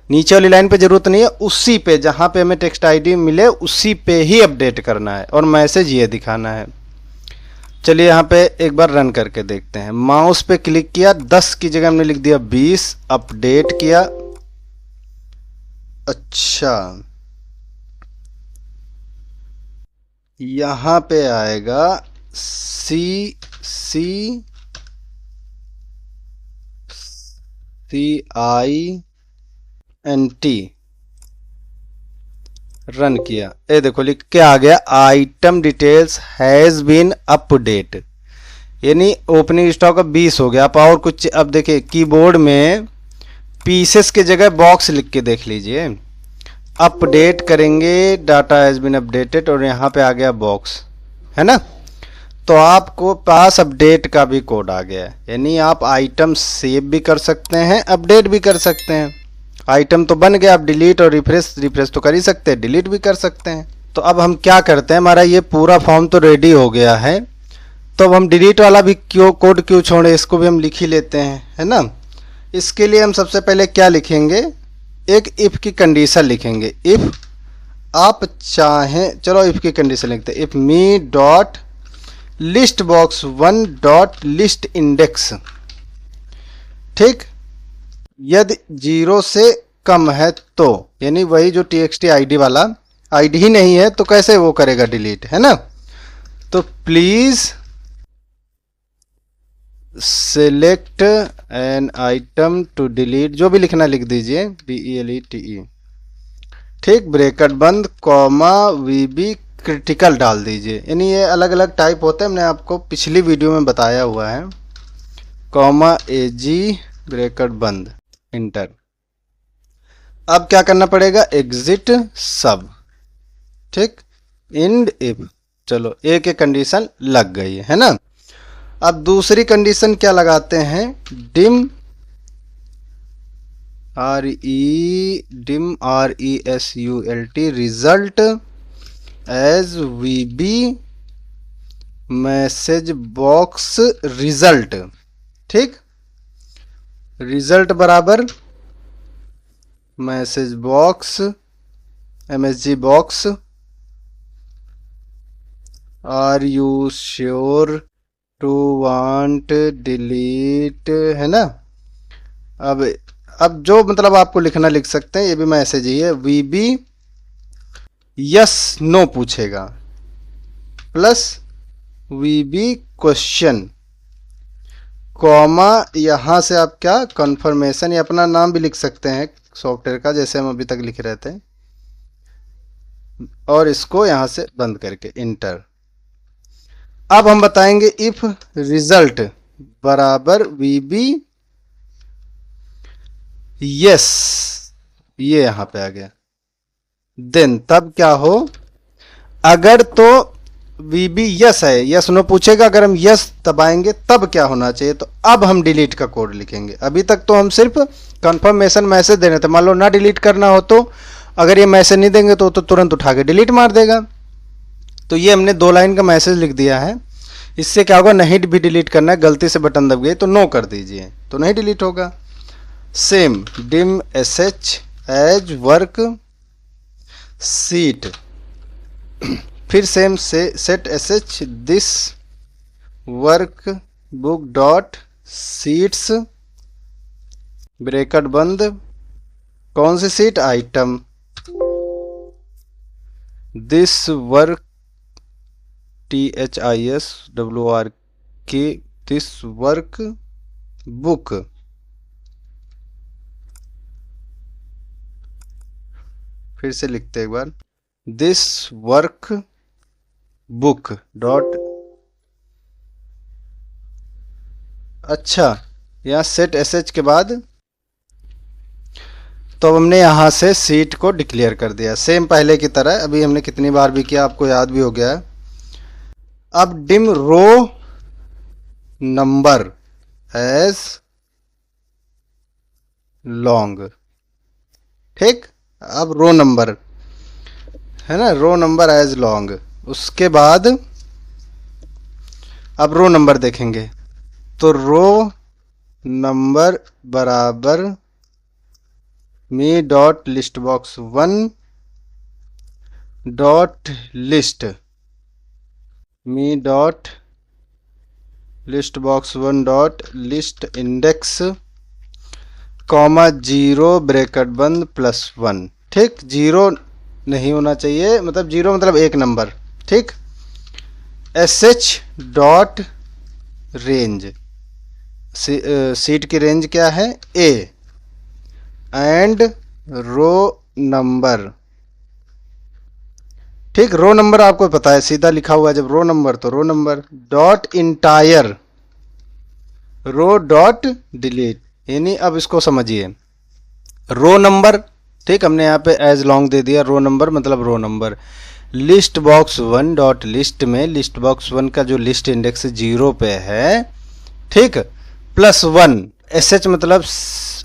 नीचे वाली लाइन पे जरूरत नहीं है, उसी पे जहां पे हमें टेक्स्ट आईडी मिले उसी पे ही अपडेट करना है और मैसेज ये दिखाना है। चलिए यहाँ पे एक बार रन करके देखते हैं। माउस पे क्लिक किया, 10 की जगह हमने लिख दिया 20, अपडेट किया। अच्छा, यहाँ पे आएगा CINT, रन किया, ये देखो लिख के आ गया item details has been update, यानी ओपनिंग स्टॉक अब 20 हो गया। आप और कुछ, अब देखिए कीबोर्ड में पीसेस के जगह बॉक्स लिख के देख लीजिए। अपडेट करेंगे, डाटा हैज बीन अपडेटेड और यहाँ पे आ गया बॉक्स, है ना। तो आपको पास अपडेट का भी कोड आ गया है, यानी आप आइटम सेव भी कर सकते हैं, अपडेट भी कर सकते हैं। आइटम तो बन गया, आप डिलीट और रिफ्रेश तो कर ही सकते हैं, डिलीट भी कर सकते हैं। तो अब हम क्या करते हैं, हमारा ये पूरा फॉर्म तो रेडी हो गया है, तो अब हम डिलीट वाला भी कोड क्यों छोड़े, इसको भी हम लिख ही लेते हैं, है ना। इसके लिए हम सबसे पहले क्या लिखेंगे, एक इफ़ की कंडीशन लिखेंगे। इफ़ आप चाहें, चलो इफ़ की कंडीशन लिखते हैं, if me dot list box 1 dot list index, ठीक। यदि 0 से कम है तो, यानी वही जो TXT आईडी वाला, आईडी ही नहीं है तो कैसे वो करेगा डिलीट, है ना। तो please select an item to delete, जो भी लिखना लिख दीजिए, DELETE, ठीक, ब्रैकेट बंद कॉमा VB क्रिटिकल डाल दीजिए, यानी ये अलग अलग टाइप होते हैं, हमने आपको पिछली वीडियो में बताया हुआ है, कॉमा AG ब्रैकेट बंद, इंटर। अब क्या करना पड़ेगा, एग्जिट सब, ठीक, इंड इफ। चलो एक कंडीशन लग गई है ना। अब दूसरी कंडीशन क्या लगाते हैं, dim RESULT result as VB message box result, ठीक। रिजल्ट बराबर message box MSG box, are you sure to want delete, है ना। अब जो मतलब आपको लिखना लिख सकते हैं, ये भी मैसेज ही है, VB यस नो पूछेगा, प्लस वीबी क्वेश्चन, कॉमा, यहां से आप क्या कंफर्मेशन या अपना नाम भी लिख सकते हैं सॉफ्टवेयर का, जैसे हम अभी तक लिख रहे थे, और इसको यहां से बंद करके इंटर। अब हम बताएंगे इफ रिजल्ट बराबर वीबी यस, ये यहां पे आ गया, देन तब क्या हो, अगर तो वीबी यस है, यस नो पूछेगा, अगर हम यस दबाएंगे तब क्या होना चाहिए, तो अब हम डिलीट का कोड लिखेंगे। अभी तक तो हम सिर्फ कंफर्मेशन मैसेज देने थे, मान लो ना डिलीट करना हो तो अगर ये मैसेज नहीं देंगे तो तुरंत उठा के डिलीट मार देगा। तो ये हमने 2 लाइन का मैसेज लिख दिया है। इससे क्या होगा, नहीं भी डिलीट करना है, गलती से बटन दब गई तो नो कर दीजिए, तो नहीं डिलीट होगा। Same dim sh as work sheet, फिर सेम से set sh this work book dot sheets bracket बंद, कौन सी sheet, item, this work THISWORK this work book, फिर से लिखते एक बार, दिस वर्क बुक डॉट, अच्छा यहाँ सेट sh के बाद तो हमने यहाँ से सीट को डिक्लेयर कर दिया, सेम पहले की तरह। अभी हमने कितनी बार भी किया आपको याद भी हो गया है। अब dim row number as long, ठीक, अब रो नंबर है ना, रो नंबर एज लॉन्ग। उसके बाद अब रो नंबर देखेंगे, तो रो नंबर बराबर me dot list box 1 dot list, me dot list box 1 dot list index comma 0 bracket बंद +1, ठीक, 0 नहीं होना चाहिए, मतलब 0 मतलब 1 नंबर, ठीक। sh डॉट रेंज, सीट की रेंज क्या है, A, एंड रो नंबर, ठीक, रो नंबर आपको पता है, सीधा लिखा हुआ है जब रो नंबर तो row number dot entire row dot delete, यानी अब इसको समझिए, रो नंबर, ठीक, हमने यहाँ पे एज लॉन्ग दे दिया, रो नंबर मतलब row number, list box 1 dot list में लिस्ट बॉक्स 1 का जो लिस्ट इंडेक्स 0 पे है, ठीक, +1, sh मतलब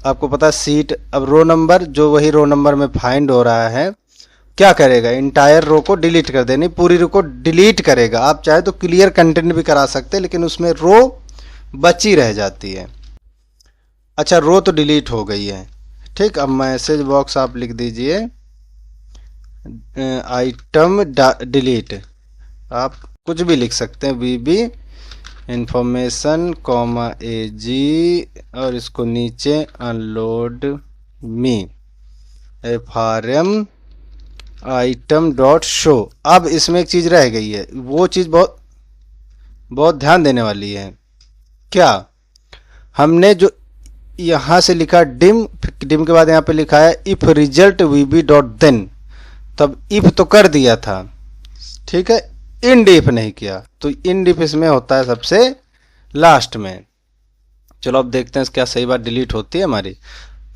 आपको पता है सीट। अब रो नंबर जो वही रो नंबर में फाइंड हो रहा है, क्या करेगा, इंटायर रो को डिलीट कर देनी, पूरी रो को डिलीट करेगा। आप चाहे तो क्लियर कंटेंट भी करा सकते हैं, लेकिन उसमें रो बची रह जाती है। अच्छा, रो तो डिलीट हो गई है, ठीक। अब मैसेज बॉक्स आप लिख दीजिए आइटम डिलीट, आप कुछ भी लिख सकते हैं, वीबी इंफॉर्मेशन कॉमा AG, और इसको नीचे अनलोड मी FRM आइटम डॉट शो। अब इसमें एक चीज़ रह गई है, वो चीज़ बहुत ध्यान देने वाली है। क्या, हमने जो यहाँ से लिखा डिम के बाद यहाँ पे लिखा है if result VB dot then, तब इफ तो कर दिया था, ठीक है, इंड इफ नहीं किया, तो इंड इफ इसमें होता है सबसे लास्ट में। चलो अब देखते हैं क्या सही बात डिलीट होती है हमारी।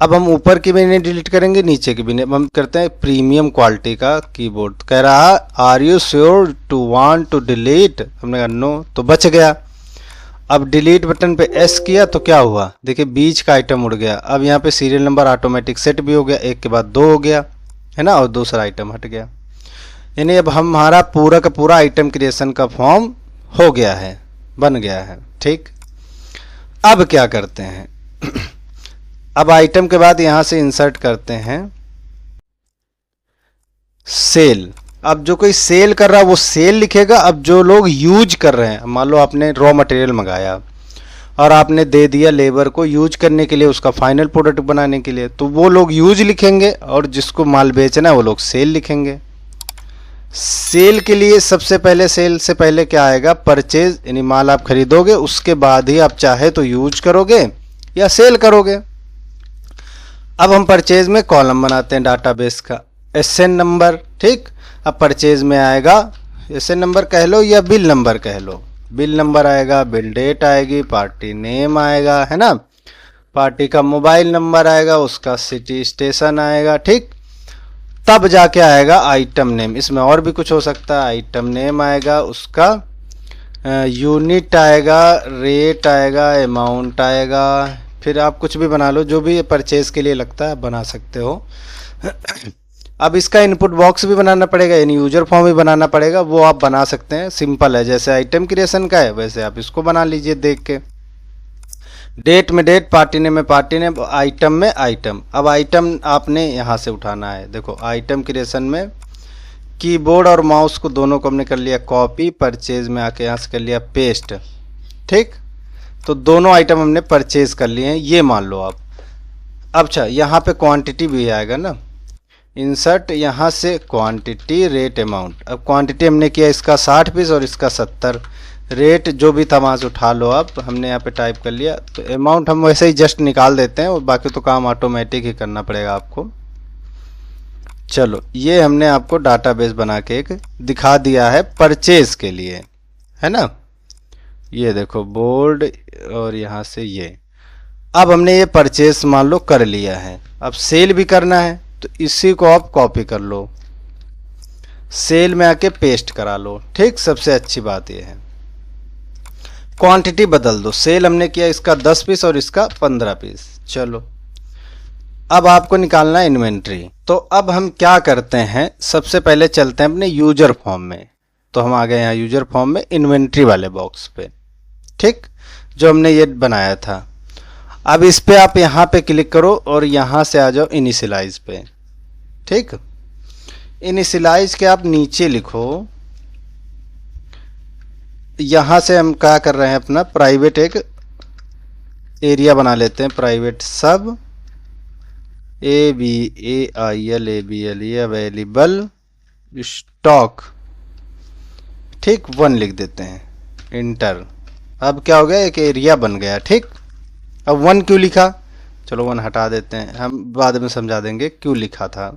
अब हम ऊपर की भी नहीं डिलीट करेंगे, नीचे की भी नहीं, हम करते हैं प्रीमियम क्वालिटी का कीबोर्ड। कह रहा are you sure to want to delete, हमने कहा नो, तो बच गया। अब डिलीट बटन पे एस किया तो क्या हुआ, देखिए बीच का आइटम उड़ गया। अब यहाँ पे सीरियल नंबर ऑटोमेटिक सेट भी हो गया, एक के बाद 2 हो गया है ना, और दूसरा आइटम हट गया। यानी अब हमारा पूरा का पूरा आइटम क्रिएशन का फॉर्म हो गया है, बन गया है, ठीक। अब क्या करते हैं अब आइटम के बाद यहाँ से इंसर्ट करते हैं सेल। अब जो कोई सेल कर रहा है वो सेल लिखेगा। अब जो लोग यूज कर रहे हैं, मान लो आपने रॉ मटेरियल मंगाया और आपने दे दिया लेबर को यूज करने के लिए, उसका फाइनल प्रोडक्ट बनाने के लिए, तो वो लोग यूज लिखेंगे, और जिसको माल बेचना है वो लोग सेल लिखेंगे। सेल के लिए सबसे पहले, सेल से पहले क्या आएगा, परचेज, यानी माल आप खरीदोगे उसके बाद ही आप चाहे तो यूज करोगे या सेल करोगे। अब हम परचेज में कॉलम बनाते हैं डाटाबेस का, एसएन नंबर, ठीक। अब परचेज में आएगा, एसएन नंबर कह लो या बिल नंबर कह लो, बिल नंबर आएगा, बिल डेट आएगी, पार्टी नेम आएगा, है ना, पार्टी का मोबाइल नंबर आएगा, उसका सिटी स्टेशन आएगा, ठीक। तब जाके आएगा आइटम नेम, इसमें और भी कुछ हो सकता है, आइटम नेम आएगा, उसका यूनिट आएगा, रेट आएगा, अमाउंट आएगा, फिर आप कुछ भी बना लो, जो भी परचेज के लिए लगता है बना सकते हो। अब इसका इनपुट बॉक्स भी बनाना पड़ेगा, यानी यूजर फॉर्म भी बनाना पड़ेगा, वो आप बना सकते हैं, सिंपल है, जैसे आइटम क्रिएशन का है वैसे आप इसको बना लीजिए देख के। डेट में डेट, पार्टी नेम में पार्टी नेम, आइटम में आइटम। अब आइटम आपने यहाँ से उठाना है, देखो आइटम क्रिएशन में कीबोर्ड और माउस को दोनों को हमने कर लिया कॉपी, परचेज में आके यहाँ से कर लिया पेस्ट, ठीक। तो दोनों आइटम हमने परचेज कर लिए हैं, ये मान लो आप। अब अच्छा, यहाँ पे क्वांटिटी भी आएगा ना, इंसर्ट, यहाँ से क्वांटिटी, रेट, अमाउंट। अब क्वांटिटी हमने किया इसका 60 पीस और इसका 70, रेट जो भी था वहाँ से उठा लो आप, हमने यहाँ पे टाइप कर लिया। तो अमाउंट हम वैसे ही जस्ट निकाल देते हैं और बाकी तो काम ऑटोमेटिक ही करना पड़ेगा आपको। चलो, ये हमने आपको डाटाबेस बना के एक दिखा दिया है परचेज के लिए, है ना, ये देखो बोल्ड, और यहाँ से ये। अब हमने ये परचेज मान लो कर लिया है, अब सेल भी करना है, तो इसी को आप कॉपी कर लो, सेल में आके पेस्ट करा लो, ठीक। सबसे अच्छी बात ये है, क्वांटिटी बदल दो, सेल हमने किया इसका 10 पीस और इसका 15 पीस। चलो, अब आपको निकालना है इन्वेंट्री। तो अब हम क्या करते हैं, सबसे पहले चलते हैं अपने यूजर फॉर्म में। तो हम आ गए यहाँ यूजर फॉर्म में, इन्वेंट्री वाले बॉक्स पे, ठीक, जो हमने ये बनाया था। अब इस पे आप यहाँ पे क्लिक करो और यहाँ से आ जाओ इनिशियलाइज पे, ठीक। इनिशियलाइज के आप नीचे लिखो, यहाँ से हम क्या कर रहे हैं, अपना प्राइवेट एक एरिया बना लेते हैं, प्राइवेट सब AVAIL अवेलेबल स्टॉक, ठीक, 1 लिख देते हैं, इंटर। अब क्या हो गया, एक एरिया बन गया, ठीक। अब 1 क्यों लिखा, चलो 1 हटा देते हैं, हम बाद में समझा देंगे क्यों लिखा था।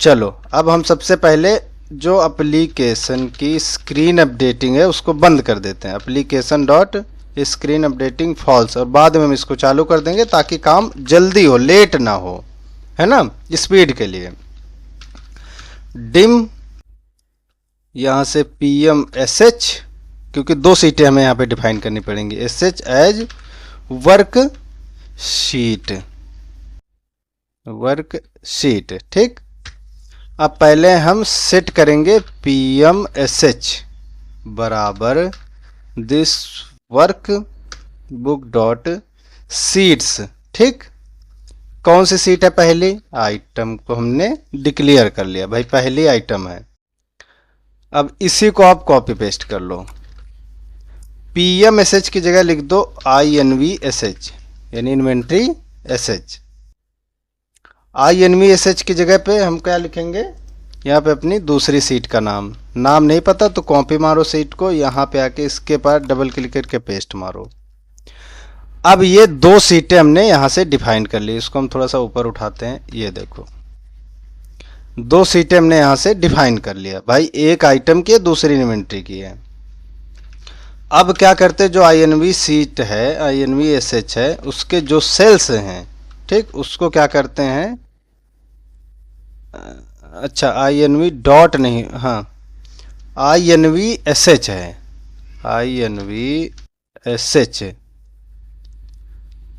चलो, अब हम सबसे पहले जो एप्लीकेशन की स्क्रीन अपडेटिंग है उसको बंद कर देते हैं, application dot screen updating false, और बाद में हम इसको चालू कर देंगे ताकि काम जल्दी हो, लेट ना हो, है ना, स्पीड के लिए। डिम, यहाँ से PMSH, क्योंकि 2 सीटें हमें यहाँ पे डिफाइन करनी पड़ेंगी, SH as worksheet, worksheet, ठीक। अब पहले हम सेट करेंगे PMSH बराबर this work book dot sheets, ठीक। कौन सी सीट है, पहली आइटम को हमने डिक्लेयर कर लिया, भाई पहली आइटम है। अब इसी को आप कॉपी पेस्ट कर लो, PMSH की जगह लिख दो INVSH, यानी इन्वेंट्री SH। INVSH की जगह पे हम क्या लिखेंगे, यहाँ पे अपनी दूसरी सीट का नाम नहीं पता तो कॉपी मारो सीट को, यहाँ पे आके इसके पास डबल क्लिक करके पेस्ट मारो। अब ये 2 सीटें हमने यहाँ से डिफाइन कर ली, इसको हम थोड़ा सा ऊपर उठाते हैं, ये देखो 2 सीटें हमने यहाँ से डिफाइन कर लिया, भाई एक आइटम की है, दूसरी इन्वेंट्री की है। अब क्या करते, जो INV सीट है, INVSH है, उसके जो सेल्स हैं, ठीक, उसको क्या करते हैं, अच्छा INV डॉट नहीं, हाँ INVSH है, INVSH,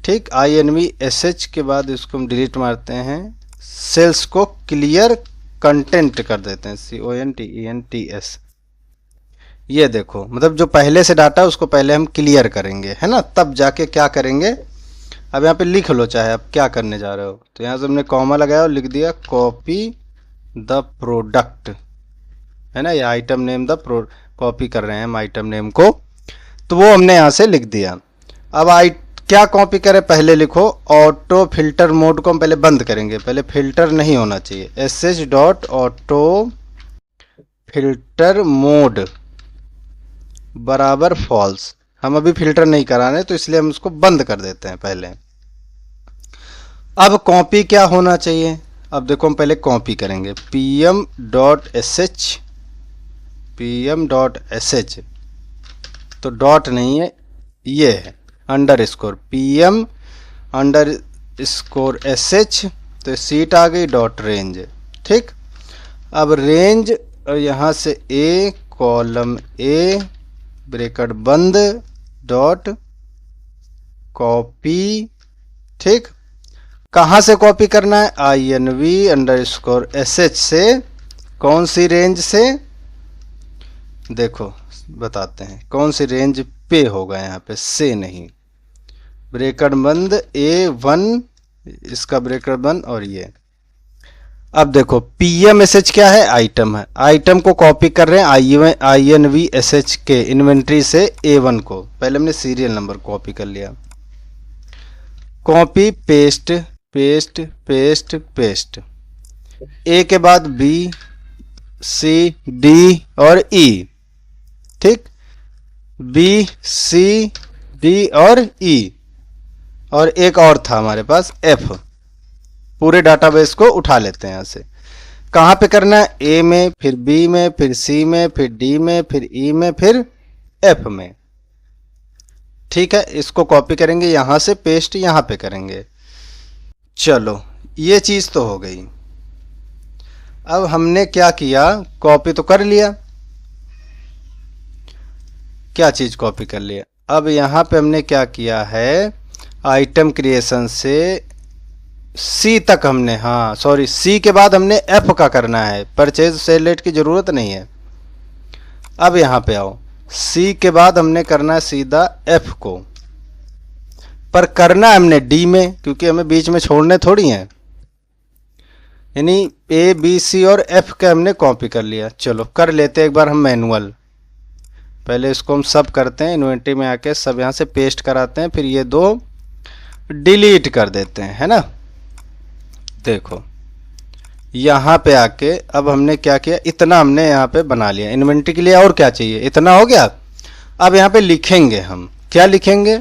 ठीक। INVSH के बाद इसको हम डिलीट मारते हैं, सेल्स को क्लियर कंटेंट कर देते हैं, CONTENTS। ये देखो, मतलब जो पहले से डाटा है उसको पहले हम क्लियर करेंगे, है ना, तब जाके क्या करेंगे। अब यहाँ पे लिख लो चाहे आप क्या करने जा रहे हो, तो यहाँ से हमने कॉमा लगाया और लिख दिया कॉपी द प्रोडक्ट, है ना, ये आइटम नेम कॉपी कर रहे हैं हम आइटम नेम को, तो वो हमने यहाँ से लिख दिया। अब क्या कॉपी करें, पहले लिखो ऑटो फिल्टर मोड को हम पहले बंद करेंगे, पहले फिल्टर नहीं होना चाहिए, SH dot auto filter mode बराबर फॉल्स। हम अभी फिल्टर नहीं करा रहे तो इसलिए हम उसको बंद कर देते हैं पहले। अब कॉपी क्या होना चाहिए? अब देखो हम पहले कॉपी करेंगे pm.sh तो डॉट नहीं है, ये है अंडर स्कोर pm_sh तो सीट आ गई डॉट रेंज। ठीक, अब रेंज और यहाँ से ए कॉलम ए ब्रैकेट बंद डॉट कॉपी। ठीक, कहाँ से कॉपी करना है? inv_sh से। कौन सी रेंज से? देखो बताते हैं कौन सी रेंज पे होगा, यहाँ पे से नहीं। ब्रैकेट बंद A1, इसका ब्रैकेट बंद और ये। अब देखो pmsh क्या है? आइटम है। आइटम को कॉपी कर रहे हैं inv_sh के इन्वेंट्री से A1 को। पहले हमने सीरियल नंबर कॉपी कर लिया। Copy paste paste paste paste, A के बाद बी सी डी और ई। ठीक, बी सी डी और ई, और एक और था हमारे पास एफ। पूरे डाटाबेस को उठा लेते हैं यहाँ से। कहाँ पे करना है? ए में, फिर बी में, फिर सी में, फिर डी में, फिर ई में, फिर एफ में। ठीक है, इसको कॉपी करेंगे यहाँ से, पेस्ट यहाँ पे करेंगे। चलो ये चीज तो हो गई। अब हमने क्या किया? कॉपी तो कर लिया। क्या चीज कॉपी कर लिया? अब यहाँ पे हमने क्या किया है? आइटम क्रिएशन से सी तक हमने, हाँ सॉरी, सी के बाद हमने एफ का करना है। परचेज सेलेक्ट की जरूरत नहीं है। अब यहाँ पे आओ, सी के बाद हमने करना है सीधा एफ को, पर करना है हमने डी में, क्योंकि हमें बीच में छोड़ने थोड़ी हैं। यानी ए बी सी और एफ के हमने कॉपी कर लिया। चलो कर लेते हैं एक बार हम मैनुअल। पहले इसको हम सब करते हैं, इन्वेंटरी में आके सब यहाँ से पेस्ट कराते हैं, फिर ये दो डिलीट कर देते हैं, है ना। देखो यहाँ पे आके अब हमने क्या किया? इतना हमने यहाँ पे बना लिया इन्वेंटरी के लिए। और क्या चाहिए? इतना हो गया। अब यहाँ पे लिखेंगे हम, क्या लिखेंगे?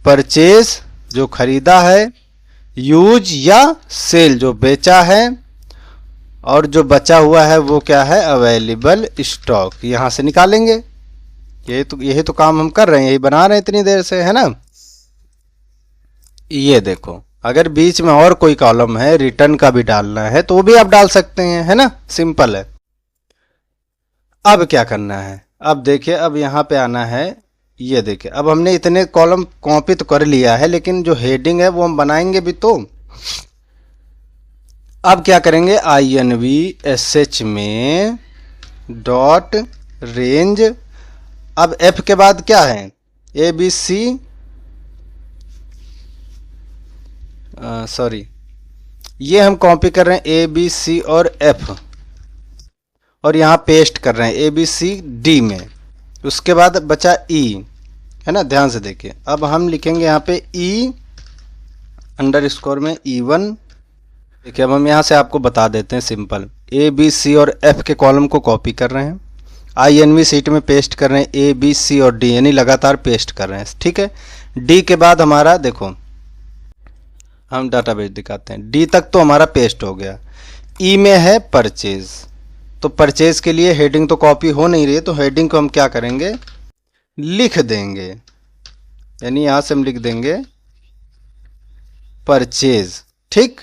परचेज जो खरीदा है, यूज या सेल जो बेचा है, और जो बचा हुआ है वो क्या है? Available stock. यहाँ से निकालेंगे। यही तो काम हम कर रहे हैं, यही बना रहे हैं इतनी देर से, है ना। ये देखो, अगर बीच में और कोई कॉलम है, रिटर्न का भी डालना है तो वो भी आप डाल सकते हैं, है ना। सिंपल है। अब क्या करना है? अब देखिए, अब यहाँ पे आना है। ये देखिए, अब हमने इतने कॉलम कॉपी तो कर लिया है, लेकिन जो हेडिंग है वो हम बनाएंगे भी तो। अब क्या करेंगे? inv_sh में डॉट रेंज। अब एफ के बाद क्या है? ए बी सी, सॉरी, ये हम कॉपी कर रहे हैं ए बी सी और एफ, और यहाँ पेस्ट कर रहे हैं ए बी सी डी में। उसके बाद बचा ई, है ना। ध्यान से देखिए, अब हम लिखेंगे यहाँ पे ई अंडर स्कोर में E1। देखिए अब हम यहाँ से आपको बता देते हैं सिंपल। ए बी सी और एफ के कॉलम को कॉपी कर रहे हैं, INV सीट में पेस्ट कर रहे हैं, ए बी सी और डी, यानी लगातार पेस्ट कर रहे हैं। ठीक है, डी के बाद हमारा देखो, हम डाटाबेस दिखाते हैं। डी तक तो हमारा पेस्ट हो गया। ई में है परचेज, तो परचेज के लिए हेडिंग तो कॉपी हो नहीं रही है, तो हेडिंग को हम क्या करेंगे? लिख देंगे। यानी यहां से हम लिख देंगे परचेज। ठीक,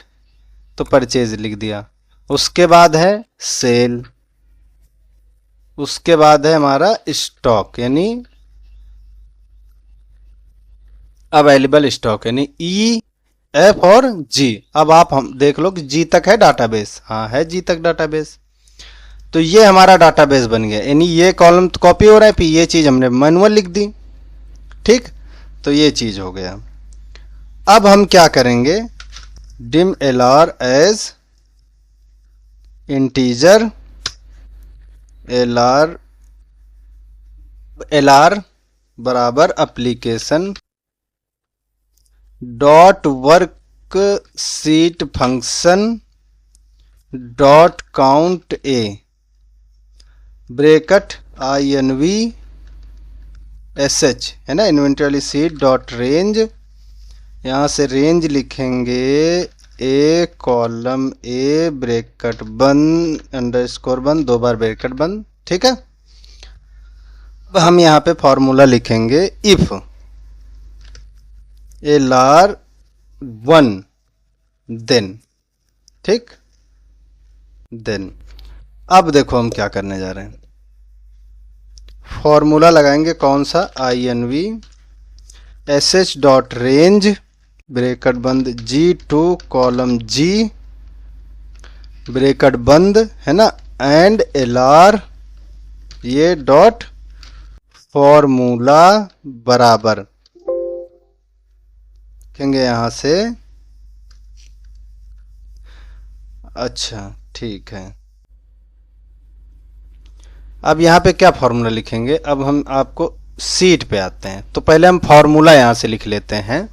तो परचेज लिख दिया। उसके बाद है सेल, उसके बाद है हमारा स्टॉक, यानी अवेलेबल स्टॉक, यानी ई एफ और जी। अब आप हम देख लो कि जी तक है डाटाबेस। हाँ है जी तक डाटाबेस। तो ये हमारा डाटाबेस बन गया, यानी ये कॉलम तो कॉपी हो रहा है, फिर ये चीज हमने मैनुअल लिख दी। ठीक, तो ये चीज हो गया। अब हम क्या करेंगे? dim lr as integer lr बराबर application dot work sheet function dot count A. Bracket INVSH है ना, इन्वेंटरी वाली सीट डॉट रेंज, यहाँ से रेंज लिखेंगे ए कॉलम ए ब्रैकेट बंद अंडरस्कोर बंद, 2 बार ब्रैकेट बंद। ठीक है, अब हम यहाँ पे फॉर्मूला लिखेंगे इफ ए लार 1 देन। ठीक, देन अब देखो हम क्या करने जा रहे हैं, फॉर्मूला लगाएंगे कौन सा, INVSH डॉट रेंज ब्रैकेट बंद G2 कॉलम G ब्रैकेट बंद है ना, एंड LR ये डॉट फॉर्मूला बराबर कहेंगे यहाँ से। अच्छा ठीक है, अब यहाँ पे क्या फॉर्मूला लिखेंगे, अब हम आपको सीट पे आते हैं, तो पहले हम फॉर्मूला यहाँ से लिख लेते हैं।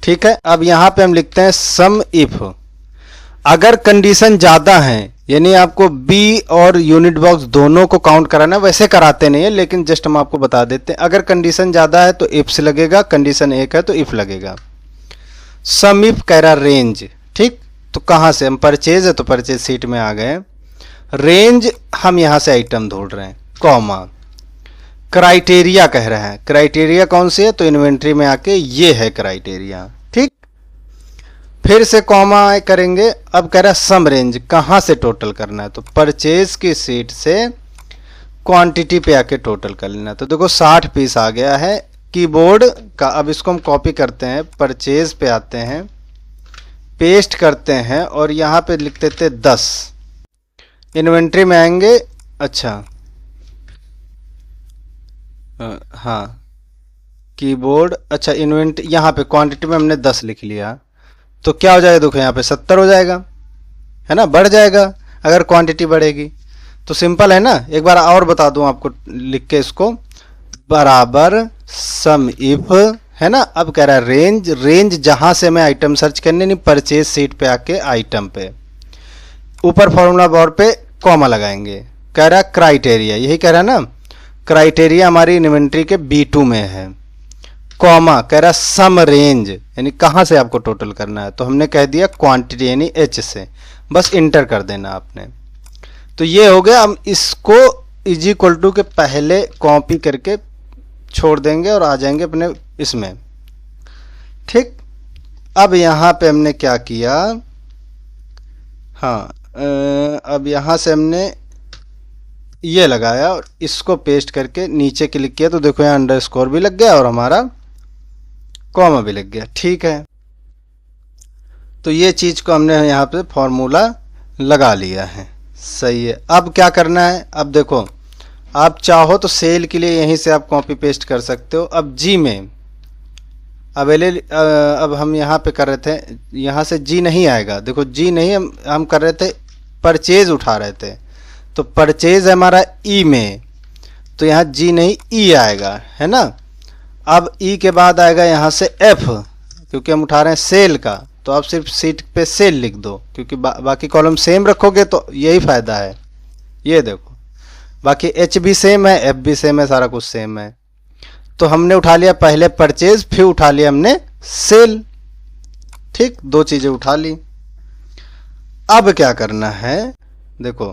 ठीक है, अब यहाँ पे हम लिखते हैं सम इफ, अगर कंडीशन ज़्यादा है, यानी आपको बी और यूनिट बॉक्स दोनों को काउंट कराना है, वैसे कराते नहीं है लेकिन जस्ट हम आपको बता देते हैं, अगर कंडीशन ज़्यादा है तो इफ से लगेगा, कंडीशन 1 है तो इफ लगेगा। सम इफ कह रहा रेंज। ठीक, तो कहाँ से, हम परचेज है तो परचेज सीट में आ गए, रेंज हम यहाँ से आइटम ढूंढ रहे हैं, कॉमा क्राइटेरिया कह रहा है, क्राइटेरिया कौन सी है, तो इन्वेंट्री में आके ये है क्राइटेरिया। ठीक, फिर से कॉमा करेंगे, अब कह रहा है सम रेंज, कहाँ से टोटल करना है, तो परचेज की सीट से क्वांटिटी पे आके टोटल कर लेना। तो देखो 60 पीस आ गया है कीबोर्ड का। अब इसको हम कॉपी करते हैं, परचेज पे आते हैं, पेस्ट करते हैं और यहाँ पे लिख देते 10, इन्वेंट्री में आएंगे। अच्छा हाँ कीबोर्ड, अच्छा इन्वेंट, यहाँ पे क्वांटिटी में हमने 10 लिख लिया, तो क्या हो जाएगा, देखो यहाँ पे 70 हो जाएगा, है ना, बढ़ जाएगा अगर क्वांटिटी बढ़ेगी। तो सिंपल है ना, एक बार और बता दूं आपको लिख के इसको, बराबर सम इफ है ना। अब कह रहा है रेंज, रेंज जहां से हमें आइटम सर्च करने, नहीं परचेज सीट पे आके आइटम पे, ऊपर फॉर्मूला बार पे कॉमा लगाएंगे। कह रहा है क्राइटेरिया, यही कह रहा है ना, क्राइटेरिया हमारी इन्वेंट्री के B2 में है, कॉमा कह रहा सम रेंज, यानी कहाँ से आपको टोटल करना है, तो हमने कह दिया क्वांटिटी यानी H से, बस इंटर कर देना आपने। तो ये हो गया, हम इसको इज इक्वल टू के पहले कॉपी करके छोड़ देंगे और आ जाएंगे अपने इसमें। ठीक, अब यहाँ पे हमने क्या किया, हाँ अब यहाँ से हमने ये लगाया और इसको पेस्ट करके नीचे क्लिक किया, तो देखो यहाँ अंडरस्कोर भी लग गया और हमारा कॉमा भी लग गया। ठीक है, तो ये चीज़ को हमने यहाँ पे फॉर्मूला लगा लिया है, सही है। अब क्या करना है, अब देखो आप चाहो तो सेल के लिए यहीं से आप कॉपी पेस्ट कर सकते हो। अब जी में अब हम यहाँ पे कर रहे थे, यहाँ से जी नहीं आएगा, देखो जी नहीं, हम कर रहे थे परचेज उठा रहे थे, तो परचेज है हमारा ई में, तो यहाँ जी नहीं ई आएगा, है ना। अब ई के बाद आएगा यहाँ से एफ, क्योंकि हम उठा रहे हैं सेल का, तो आप सिर्फ सीट पे सेल लिख दो, क्योंकि बाकी कॉलम सेम रखोगे तो यही फ़ायदा है। ये देखो बाकी एच भी सेम है, एफ भी सेम है, सारा कुछ सेम है। तो हमने उठा लिया पहले परचेज, फिर उठा लिया हमने सेल। ठीक, 2 चीज़ें उठा ली। अब क्या करना है, देखो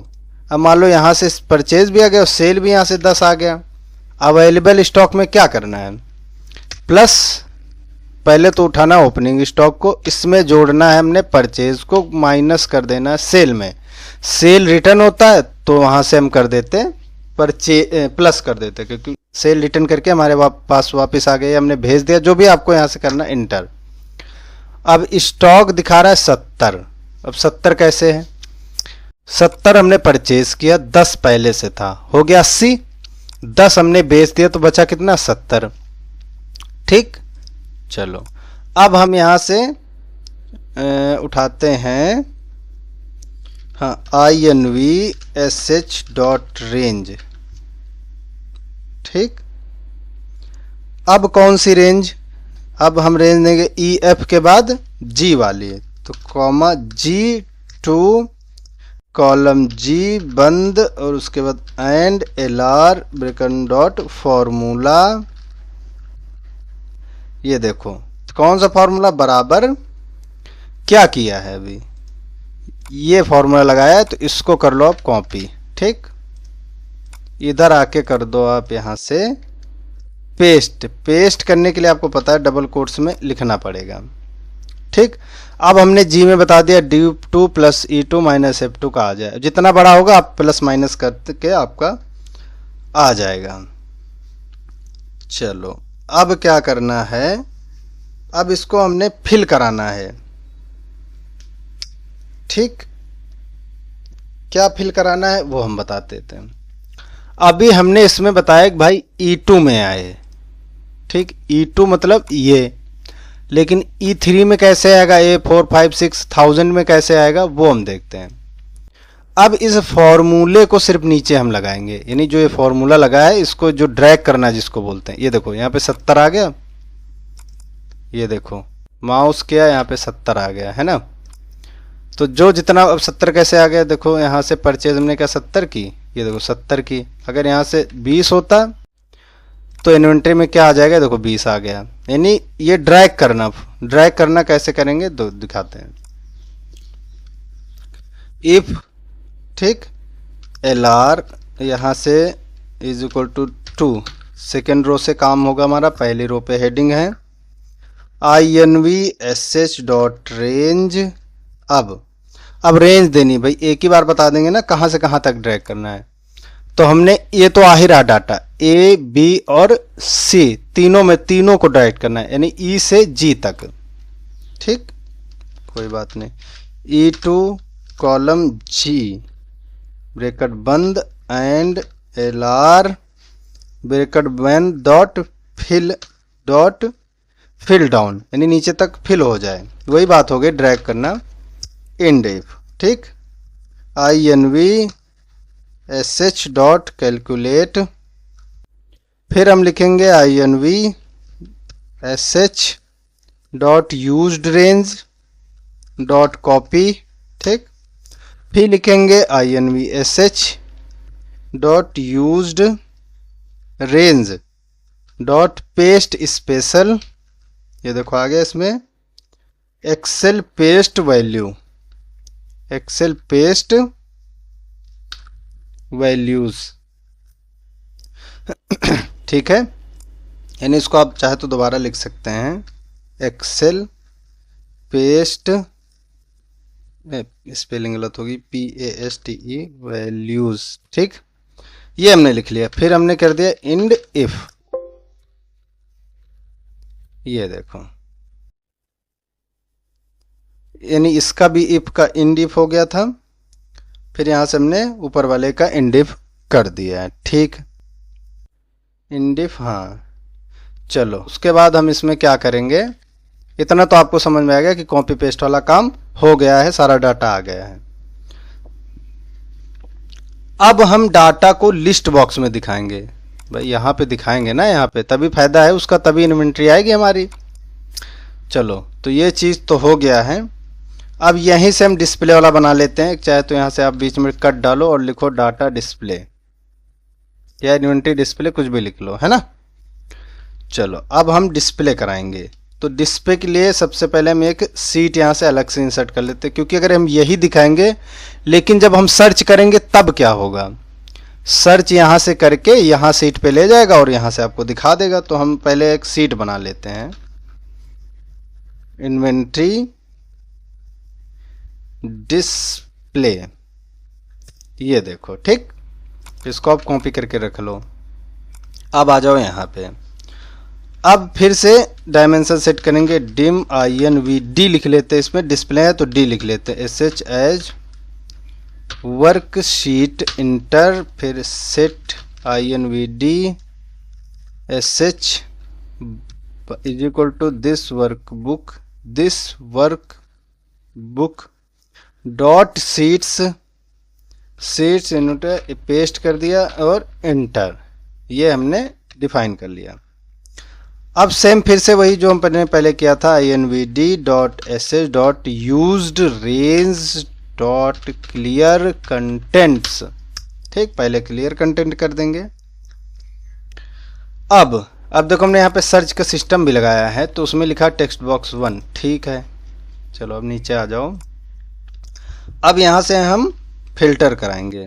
अब मान लो यहाँ से परचेज भी आ गया और सेल भी यहाँ से 10 आ गया। अवेलेबल स्टॉक में क्या करना है, प्लस पहले तो उठाना ओपनिंग स्टॉक को, इसमें जोड़ना है हमने परचेज को, माइनस कर देना है सेल में। सेल रिटर्न होता है तो वहाँ से हम कर देते प्लस कर देते, क्योंकि सेल रिटर्न करके हमारे पास वापस आ गए, हमने भेज दिया। जो भी आपको यहाँ से करना इंटर। अब स्टॉक दिखा रहा है 70, अब 70 कैसे है, 70 हमने परचेज किया, 10 पहले से था, हो गया 80, 10 हमने बेच दिया तो बचा कितना 70। ठीक, चलो अब हम यहाँ से उठाते हैं, हाँ INVSH डॉट रेंज। ठीक, अब कौन सी रेंज, अब हम रेंज देंगे EF के बाद G वाली, तो कॉमा G2 कॉलम जी बंद और उसके बाद and LR bracket dot formula. ये देखो कौन सा फॉर्मूला, बराबर क्या किया है, अभी ये फॉर्मूला लगाया है, तो इसको कर लो आप कॉपी। ठीक, इधर आके कर दो आप यहाँ से पेस्ट। पेस्ट करने के लिए आपको पता है डबल कोट्स में लिखना पड़ेगा। ठीक, अब हमने जी में बता दिया D2 plus E2 minus F2 का आ जाए, जितना बड़ा होगा आप प्लस माइनस करके आपका आ जाएगा। चलो अब क्या करना है, अब इसको हमने फिल कराना है। ठीक, क्या फिल कराना है वो हम बता देते हैं। अभी हमने इसमें बताया कि भाई E2 में आए। ठीक, E2 मतलब ये, लेकिन E3 में कैसे आएगा, A4 5 6 1000 में कैसे आएगा वो हम देखते हैं। अब इस फॉर्मूले को सिर्फ नीचे हम लगाएंगे, यानी जो ये फॉर्मूला लगा है इसको जो ड्रैग करना जिसको बोलते हैं। ये देखो यहाँ पे 70 आ गया, ये देखो माउस किया यहाँ पे 70 आ गया है ना। तो जो जितना, अब 70 कैसे आ गया, देखो यहाँ से परचेज हमने क्या 70 की, ये देखो 70 की। अगर यहाँ से 20 होता तो इन्वेंट्री में क्या आ जाएगा, देखो 20 आ गया। यानी ये ड्रैग करना कैसे करेंगे तो दिखाते हैं। इफ, ठीक, LR यहाँ से is equal to 2, second row से काम होगा हमारा, पहली रो पे हेडिंग है INV SH डॉट रेंज। अब रेंज देनी भाई, एक ही बार बता देंगे ना कहाँ से कहाँ तक ड्रैग करना है। तो हमने, ये तो आ ही रहा डाटा, A B और C तीनों को ड्रैग करना है, यानी E से G तक। ठीक, कोई बात नहीं। E2 कॉलम G ब्रैकेट बंद एंड LR ब्रैकेट बंद डॉट फिल डाउन, यानी नीचे तक फिल हो जाए। वही बात हो गई ड्रैग करना, इंड इफ। ठीक, INV SH डॉट कैलकुलेट, फिर हम लिखेंगे INV SH dot used range dot copy. ठीक, फिर लिखेंगे INV SH dot used range dot paste special. ये देखो आ गया इसमें excel paste value, excel paste values. ठीक है, यानी इसको आप चाहे तो दोबारा लिख सकते हैं, एक्सेल पेस्ट, स्पेलिंग गलत होगी, PASTE वैल्यूज। ठीक, ये हमने लिख लिया। फिर हमने कर दिया इंड इफ, ये देखो, यानी इसका भी इफ का इंड इफ हो गया था, फिर यहां से हमने ऊपर वाले का इंड इफ कर दिया है। ठीक, इंड इफ, हाँ। चलो उसके बाद हम इसमें क्या करेंगे, इतना तो आपको समझ में आ गया कि कॉपी पेस्ट वाला काम हो गया है, सारा डाटा आ गया है। अब हम डाटा को लिस्ट बॉक्स में दिखाएंगे। भाई यहाँ पे दिखाएंगे ना, यहाँ पे तभी फायदा है उसका, तभी इन्वेंट्री आएगी हमारी। चलो तो ये चीज़ तो हो गया है। अब यहीं से हम डिस्प्ले वाला बना लेते हैं। चाहे तो यहाँ से आप बीच में कट डालो और लिखो डाटा डिस्प्ले या इन्वेंट्री डिस्प्ले, कुछ भी लिख लो, है ना। चलो अब हम डिस्प्ले कराएंगे। तो डिस्प्ले के लिए सबसे पहले हम एक सीट यहाँ से अलग से इंसर्ट कर लेते हैं, क्योंकि अगर हम यही दिखाएंगे लेकिन जब हम सर्च करेंगे तब क्या होगा, सर्च यहाँ से करके यहाँ सीट पे ले जाएगा और यहाँ से आपको दिखा देगा। तो हम पहले एक सीट बना लेते हैं, इन्वेंट्री डिस्प्ले, ये देखो। ठीक, इसको आप कॉपी करके रख लो। अब आ जाओ यहाँ पे। अब फिर से डायमेंशन सेट करेंगे, डिम INVD लिख लेते हैं, इसमें डिस्प्ले है तो D लिख लेते हैं, SH एज वर्कशीट इंटर, फिर set INVD SH is equal to this workbook dot sheets enter, paste कर दिया और इंटर, ये हमने डिफाइन कर लिया। अब सेम फिर से वही जो हमने पहले किया था, INVD dot SH dot used range dot clear contents. ठीक, पहले क्लियर कंटेंट कर देंगे। अब देखो हमने यहाँ पे सर्च का सिस्टम भी लगाया है, तो उसमें लिखा टेक्स्ट बॉक्स 1। ठीक है, चलो अब नीचे आ जाओ। अब यहाँ से हम फिल्टर कराएंगे।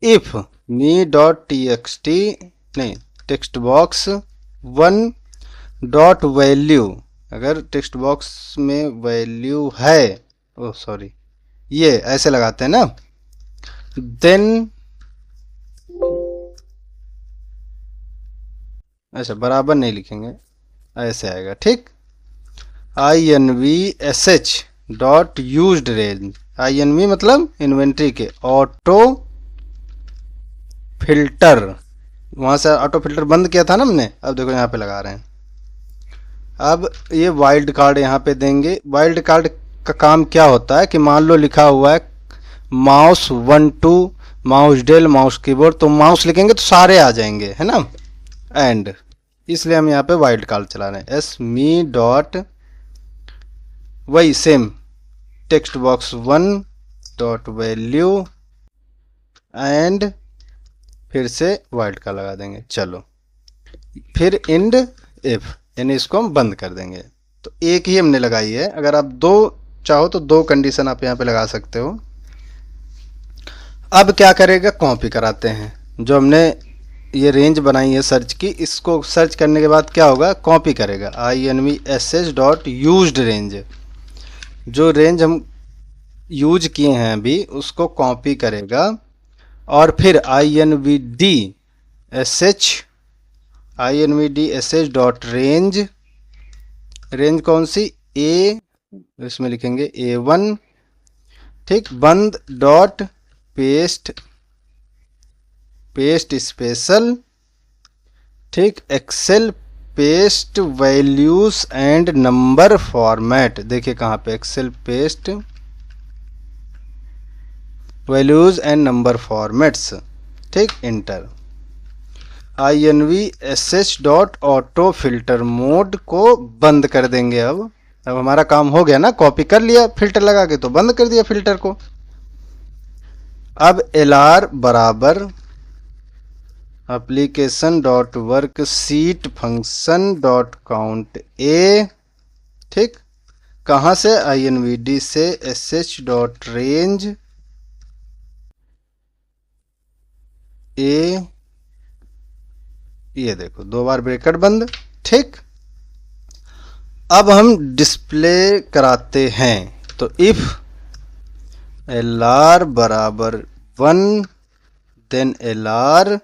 इफ मी डॉट txt नहीं, टेक्स्ट बॉक्स 1 डॉट वैल्यू, अगर टेक्स्ट बॉक्स में वैल्यू है, ओह सॉरी, ये ऐसे लगाते हैं ना, देन ऐसा बराबर नहीं लिखेंगे, ऐसे आएगा। ठीक, INVSH dot used range, INV मतलब इन्वेंट्री के ऑटो फिल्टर, वहां से ऑटो फिल्टर बंद किया था ना हमने, अब देखो यहाँ पे लगा रहे हैं। अब ये वाइल्ड कार्ड यहाँ पे देंगे। वाइल्ड कार्ड का काम क्या होता है कि मान लो लिखा हुआ है mouse 1 2 mouse Dell mouse keyboard, तो माउस लिखेंगे तो सारे आ जाएंगे, है ना, एंड इसलिए हम यहाँ पे वाइल्ड कार्ड चला रहे हैं। एस मी डॉट वही same text box 1 dot value and फिर से वाइल्ड कार्ड लगा देंगे। चलो फिर इंड इफ, यानी इसको हम बंद कर देंगे। तो एक ही हमने लगाई है, अगर आप दो चाहो तो दो कंडीशन आप यहाँ पे लगा सकते हो। अब क्या करेगा, कॉपी कराते हैं। जो हमने ये रेंज बनाई है सर्च की, इसको सर्च करने के बाद क्या होगा, कॉपी करेगा। INVSH डॉट यूज्ड रेंज, जो रेंज हम यूज किए हैं अभी उसको कॉपी करेगा, और फिर INVDSH डॉट रेंज, रेंज कौन सी, ए, इसमें लिखेंगे A1। ठीक, बंद डॉट पेस्ट स्पेशल। ठीक, excel paste values and number format, देखिए कहाँ पे, excel paste values and number formats. ठीक, enter. INVSH dot auto filter mode को बंद कर देंगे। अब हमारा काम हो गया ना, कॉपी कर लिया फिल्टर लगा के, तो बंद कर दिया फिल्टर को। अब LR बराबर application dot work sheet function dot count A. ठीक, कहाँ से, INVD से SH डॉट रेंज ए, ये देखो 2 बार ब्रैकेट बंद। ठीक, अब हम डिस्प्ले कराते हैं, तो इफ LR बराबर 1 देन LR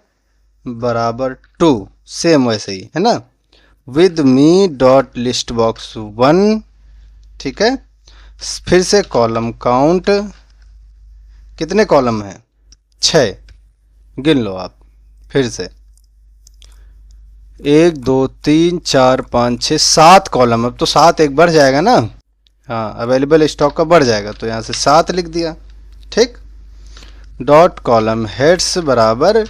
बराबर 2, सेम वैसे ही है ना, with me dot list box 1। ठीक है, फिर से कॉलम काउंट, कितने कॉलम हैं, 6, गिन लो आप फिर से, 1 2 3 4 5 6 7 कॉलम। अब तो 7 एक बढ़ जाएगा ना, हाँ, अवेलेबल स्टॉक का बढ़ जाएगा, तो यहाँ से 7 लिख दिया। ठीक, डॉट कॉलम हेड्स बराबर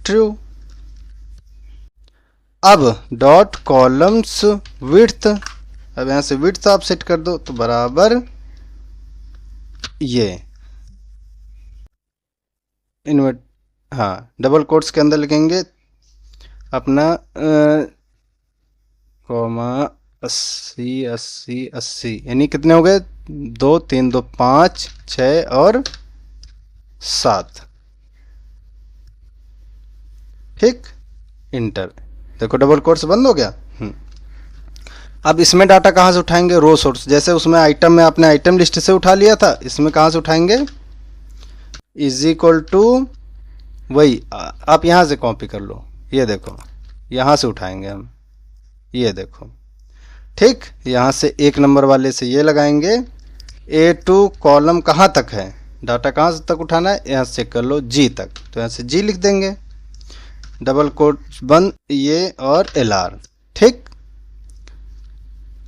ट्रू। अब डॉट कॉलम्स विड्थ, अब यहाँ से विड्थ आप सेट कर दो, तो बराबर ये इन्वर्ट, हाँ, डबल कोट्स के अंदर लिखेंगे अपना कॉमा 80 80 80, यानी कितने हो गए, 2 3 2 5 6 और 7। ठीक, इंटर। देखो डबल कोट्स बंद हो गया। अब इसमें डाटा कहाँ से उठाएंगे, रो सोर्स, जैसे उसमें आइटम में आपने आइटम लिस्ट से उठा लिया था, इसमें कहाँ से उठाएंगे, इज इक्वल टू वही, आप यहाँ से कॉपी कर लो, ये देखो यहाँ से उठाएंगे हम, ये देखो। ठीक, यहाँ से 1 नंबर वाले से ये लगाएंगे। A2 कॉलम कहाँ तक है, डाटा कहाँ तक उठाना है, यहाँ से चेक कर लो, G तक, तो यहाँ से G लिख देंगे, डबल कोट्स बंद, ये और LR। ठीक,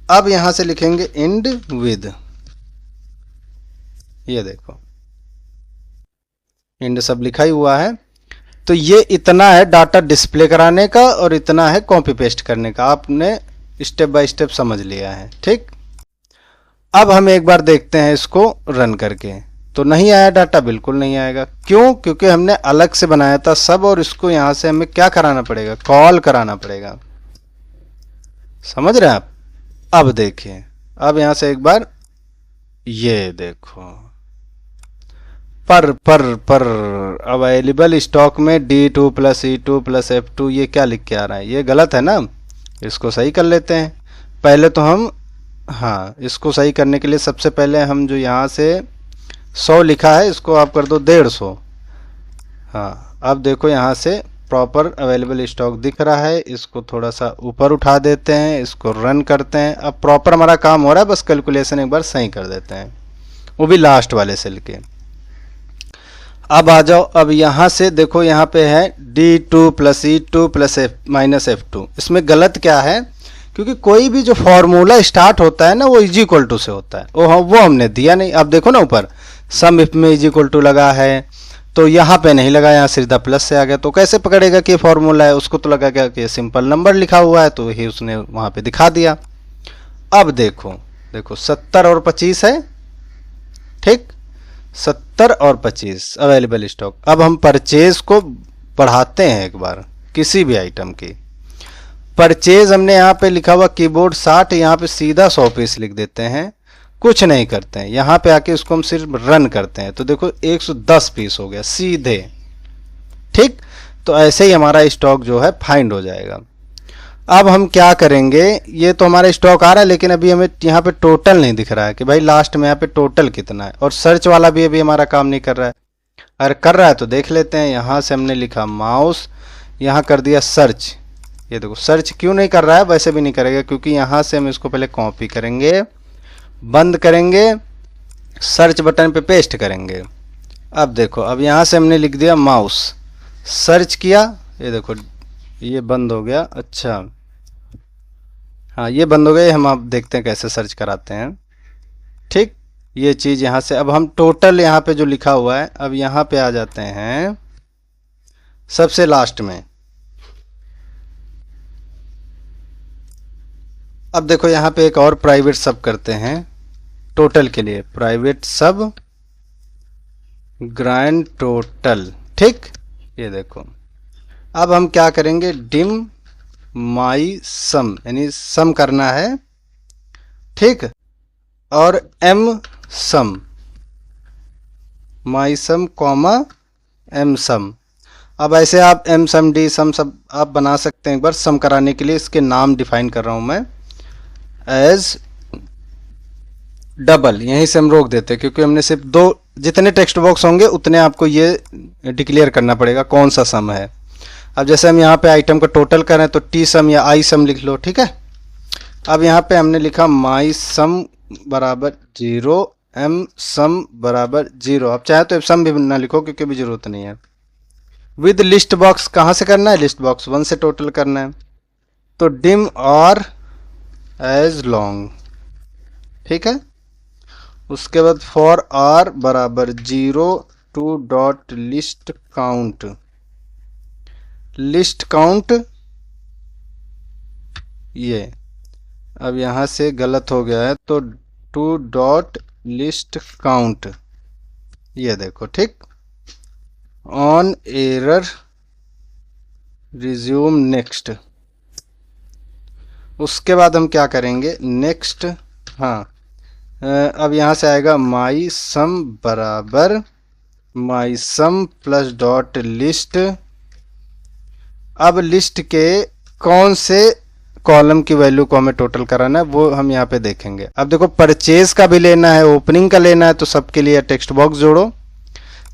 अब यहाँ से लिखेंगे इंड विद, ये देखो इंड सब लिखा ही हुआ है। तो ये इतना है डाटा डिस्प्ले कराने का और इतना है कॉपी पेस्ट करने का, आपने स्टेप बाय स्टेप समझ लिया है। ठीक, अब हम एक बार देखते हैं इसको रन करके, तो नहीं आया डाटा, बिल्कुल नहीं आएगा। क्यों? क्योंकि हमने अलग से बनाया था सब, और इसको यहां से हमें क्या कराना पड़ेगा, कॉल कराना पड़ेगा। समझ रहे हैं आप? अब देखिए, अब यहां से एक बार ये देखो, पर अवेलेबल स्टॉक में D2 plus E2 plus F2, ये क्या लिख के आ रहा है? ये गलत है ना, इसको सही कर लेते हैं। पहले तो हम, हाँ, इसको सही करने के लिए सबसे पहले हम जो यहाँ से 100 लिखा है इसको आप कर दो 150। हाँ, अब देखो यहाँ से प्रॉपर अवेलेबल स्टॉक दिख रहा है, इसको थोड़ा सा ऊपर उठा देते हैं, इसको रन करते हैं। अब प्रॉपर हमारा काम हो रहा है, बस कैलकुलेशन एक बार सही कर देते हैं, वो भी लास्ट वाले सेल के। अब आ जाओ, अब यहाँ से देखो, यहाँ पे है D2 plus E2 plus minus F2। इसमें गलत क्या है? क्योंकि कोई भी जो फॉर्मूला स्टार्ट होता है ना, वो इज इक्वल टू से होता है, वो हमने दिया नहीं। अब देखो ना ऊपर सम इफ में इज इक्वल टू लगा है, तो यहाँ पे नहीं लगा, यहाँ सीधा प्लस से आ गया, तो कैसे पकड़ेगा कि फॉर्मूला है? उसको तो लगा क्या कि सिंपल नंबर लिखा हुआ है, तो ही उसने वहाँ पे दिखा दिया। अब देखो 70 और 25 है, ठीक, 70 और 25 अवेलेबल स्टॉक। अब हम परचेज को बढ़ाते हैं एक बार, किसी भी आइटम की परचेज हमने यहाँ पे लिखा हुआ कीबोर्ड 60, यहाँ पे सीधा 100 पीस लिख देते हैं, कुछ नहीं करते हैं। यहाँ पे आके इसको हम सिर्फ रन करते हैं, तो देखो 110 पीस हो गया सीधे, ठीक। तो ऐसे ही हमारा स्टॉक जो है फाइंड हो जाएगा। अब हम क्या करेंगे, ये तो हमारा स्टॉक आ रहा है, लेकिन अभी हमें यहाँ पे टोटल नहीं दिख रहा है कि भाई लास्ट में यहाँ पे टोटल कितना है, और सर्च वाला भी अभी हमारा काम नहीं कर रहा है। अगर कर रहा है तो देख लेते हैं। यहाँ से हमने लिखा माउस, यहाँ कर दिया सर्च। ये देखो सर्च क्यों नहीं कर रहा है, वैसे भी नहीं करेगा, क्योंकि यहाँ से हम इसको पहले कॉपी करेंगे, बंद करेंगे, सर्च बटन पे पेस्ट करेंगे। अब देखो, अब यहाँ से हमने लिख दिया माउस, सर्च किया, ये देखो ये बंद हो गया। अच्छा, हाँ ये बंद हो गया। हम आप देखते हैं कैसे सर्च कराते हैं, ठीक। ये चीज़ यहाँ से, अब हम टोटल यहाँ पे जो लिखा हुआ है, अब यहाँ पे आ जाते हैं सबसे लास्ट में। अब देखो यहाँ पे एक और प्राइवेट सब करते हैं टोटल के लिए, प्राइवेट सब ग्रैंड टोटल, ठीक। ये देखो, अब हम क्या करेंगे, डिम माई सम, यानी सम करना है, ठीक, और एम सम, माई सम कॉमा एम सम। अब ऐसे आप एम सम डी सम सब आप बना सकते हैं। एक बार सम कराने के लिए इसके नाम डिफाइन कर रहा हूं मैं, एज डबल, यहीं से हम रोक देते हैं, क्योंकि हमने सिर्फ दो, जितने टेक्स्ट बॉक्स होंगे उतने आपको ये डिक्लेयर करना पड़ेगा कौन सा सम है। अब जैसे हम यहाँ पे आइटम का टोटल करें तो टी सम या आई सम लिख लो, ठीक है। अब यहाँ पे हमने लिखा माई सम बराबर 0, एम सम बराबर 0। आप चाहे तो सम भी ना लिखो, क्योंकि भी जरूरत नहीं है। विद लिस्ट बॉक्स कहाँ से करना है, लिस्ट बॉक्स 1 से टोटल करना है, तो डिम और एज लॉन्ग, ठीक है। उसके बाद फॉर आर बराबर 0 to dot list count, list count ये अब यहां से गलत हो गया है, तो टू डॉट लिस्ट काउंट, ये देखो, ठीक। On error resume next. उसके बाद हम क्या करेंगे, नेक्स्ट, हाँ, अब यहाँ से आएगा माई सम बराबर माई सम प्लस डॉट लिस्ट। अब लिस्ट के कौन से कॉलम की वैल्यू को हमें टोटल कराना है वो हम यहाँ पे देखेंगे। अब देखो परचेज का भी लेना है, ओपनिंग का लेना है, तो सबके लिए टेक्स्ट बॉक्स जोड़ो।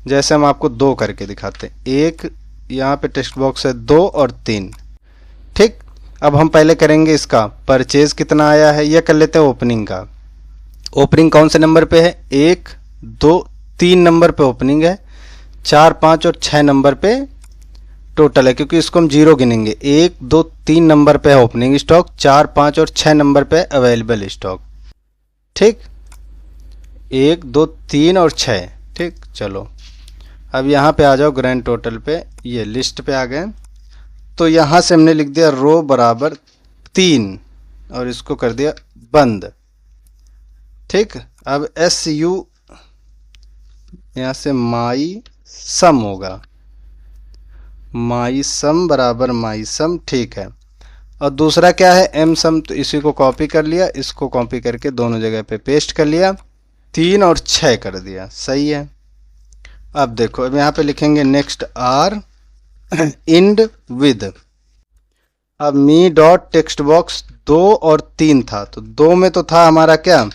जैसे हम आपको 2 करके दिखाते हैं, एक यहाँ पे टेक्स्ट बॉक्स है 2 और 3, ठीक। अब हम पहले करेंगे इसका परचेज कितना आया है, ये कर लेते हैं ओपनिंग का। ओपनिंग कौन से नंबर पे है, 1 2 3 नंबर पे ओपनिंग है, 4 5 और 6 नंबर पे टोटल है, क्योंकि इसको हम 0 गिनेंगे। 1 2 3 नंबर पे है ओपनिंग स्टॉक, 4 5 और 6 नंबर पे अवेलेबल स्टॉक, ठीक। 1 2 3 और 6, ठीक। चलो अब यहाँ पे आ जाओ ग्रैंड टोटल पे, ये लिस्ट पे आ गए। तो यहाँ से हमने लिख दिया रो बराबर 3 और इसको कर दिया बंद, ठीक। अब SU यहाँ से माई सम होगा, माई सम बराबर माई सम, ठीक है। और दूसरा क्या है, एम सम, तो इसी को कॉपी कर लिया, इसको कॉपी करके दोनों जगह पे पेस्ट कर लिया, 3 और 6 कर दिया, सही है। अब देखो, अब यहाँ पे लिखेंगे नेक्स्ट आर इंड विद। अब मी डॉट टेक्स्ट बॉक्स 2 और 3 था, तो 2 में तो था हमारा क्या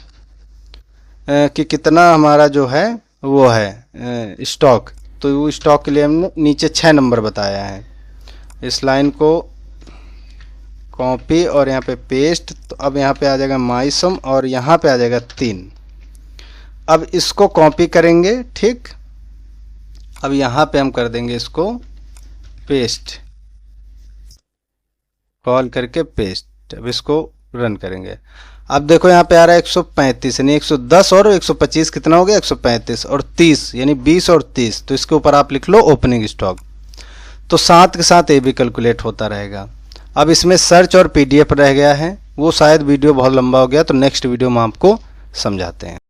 कि कितना हमारा जो है वो है स्टॉक, तो वो स्टॉक के लिए हमने नीचे 6 नंबर बताया है। इस लाइन को कॉपी और यहाँ पे पेस्ट, तो अब यहाँ पे आ जाएगा माई सम और यहाँ पे आ जाएगा 3। अब इसको कॉपी करेंगे, ठीक। अब यहाँ पे हम कर देंगे इसको पेस्ट, कॉल करके पेस्ट। अब इसको रन करेंगे। अब देखो यहाँ पे आ रहा है 135, यानी 110 और 125 कितना हो गया 135, और 30 यानी 20 और 30, तो इसके ऊपर आप लिख लो ओपनिंग स्टॉक, तो साथ के साथ ये भी कैलकुलेट होता रहेगा। अब इसमें सर्च और PDF रह गया है, वो शायद वीडियो बहुत लंबा हो गया, तो नेक्स्ट वीडियो में आपको समझाते हैं।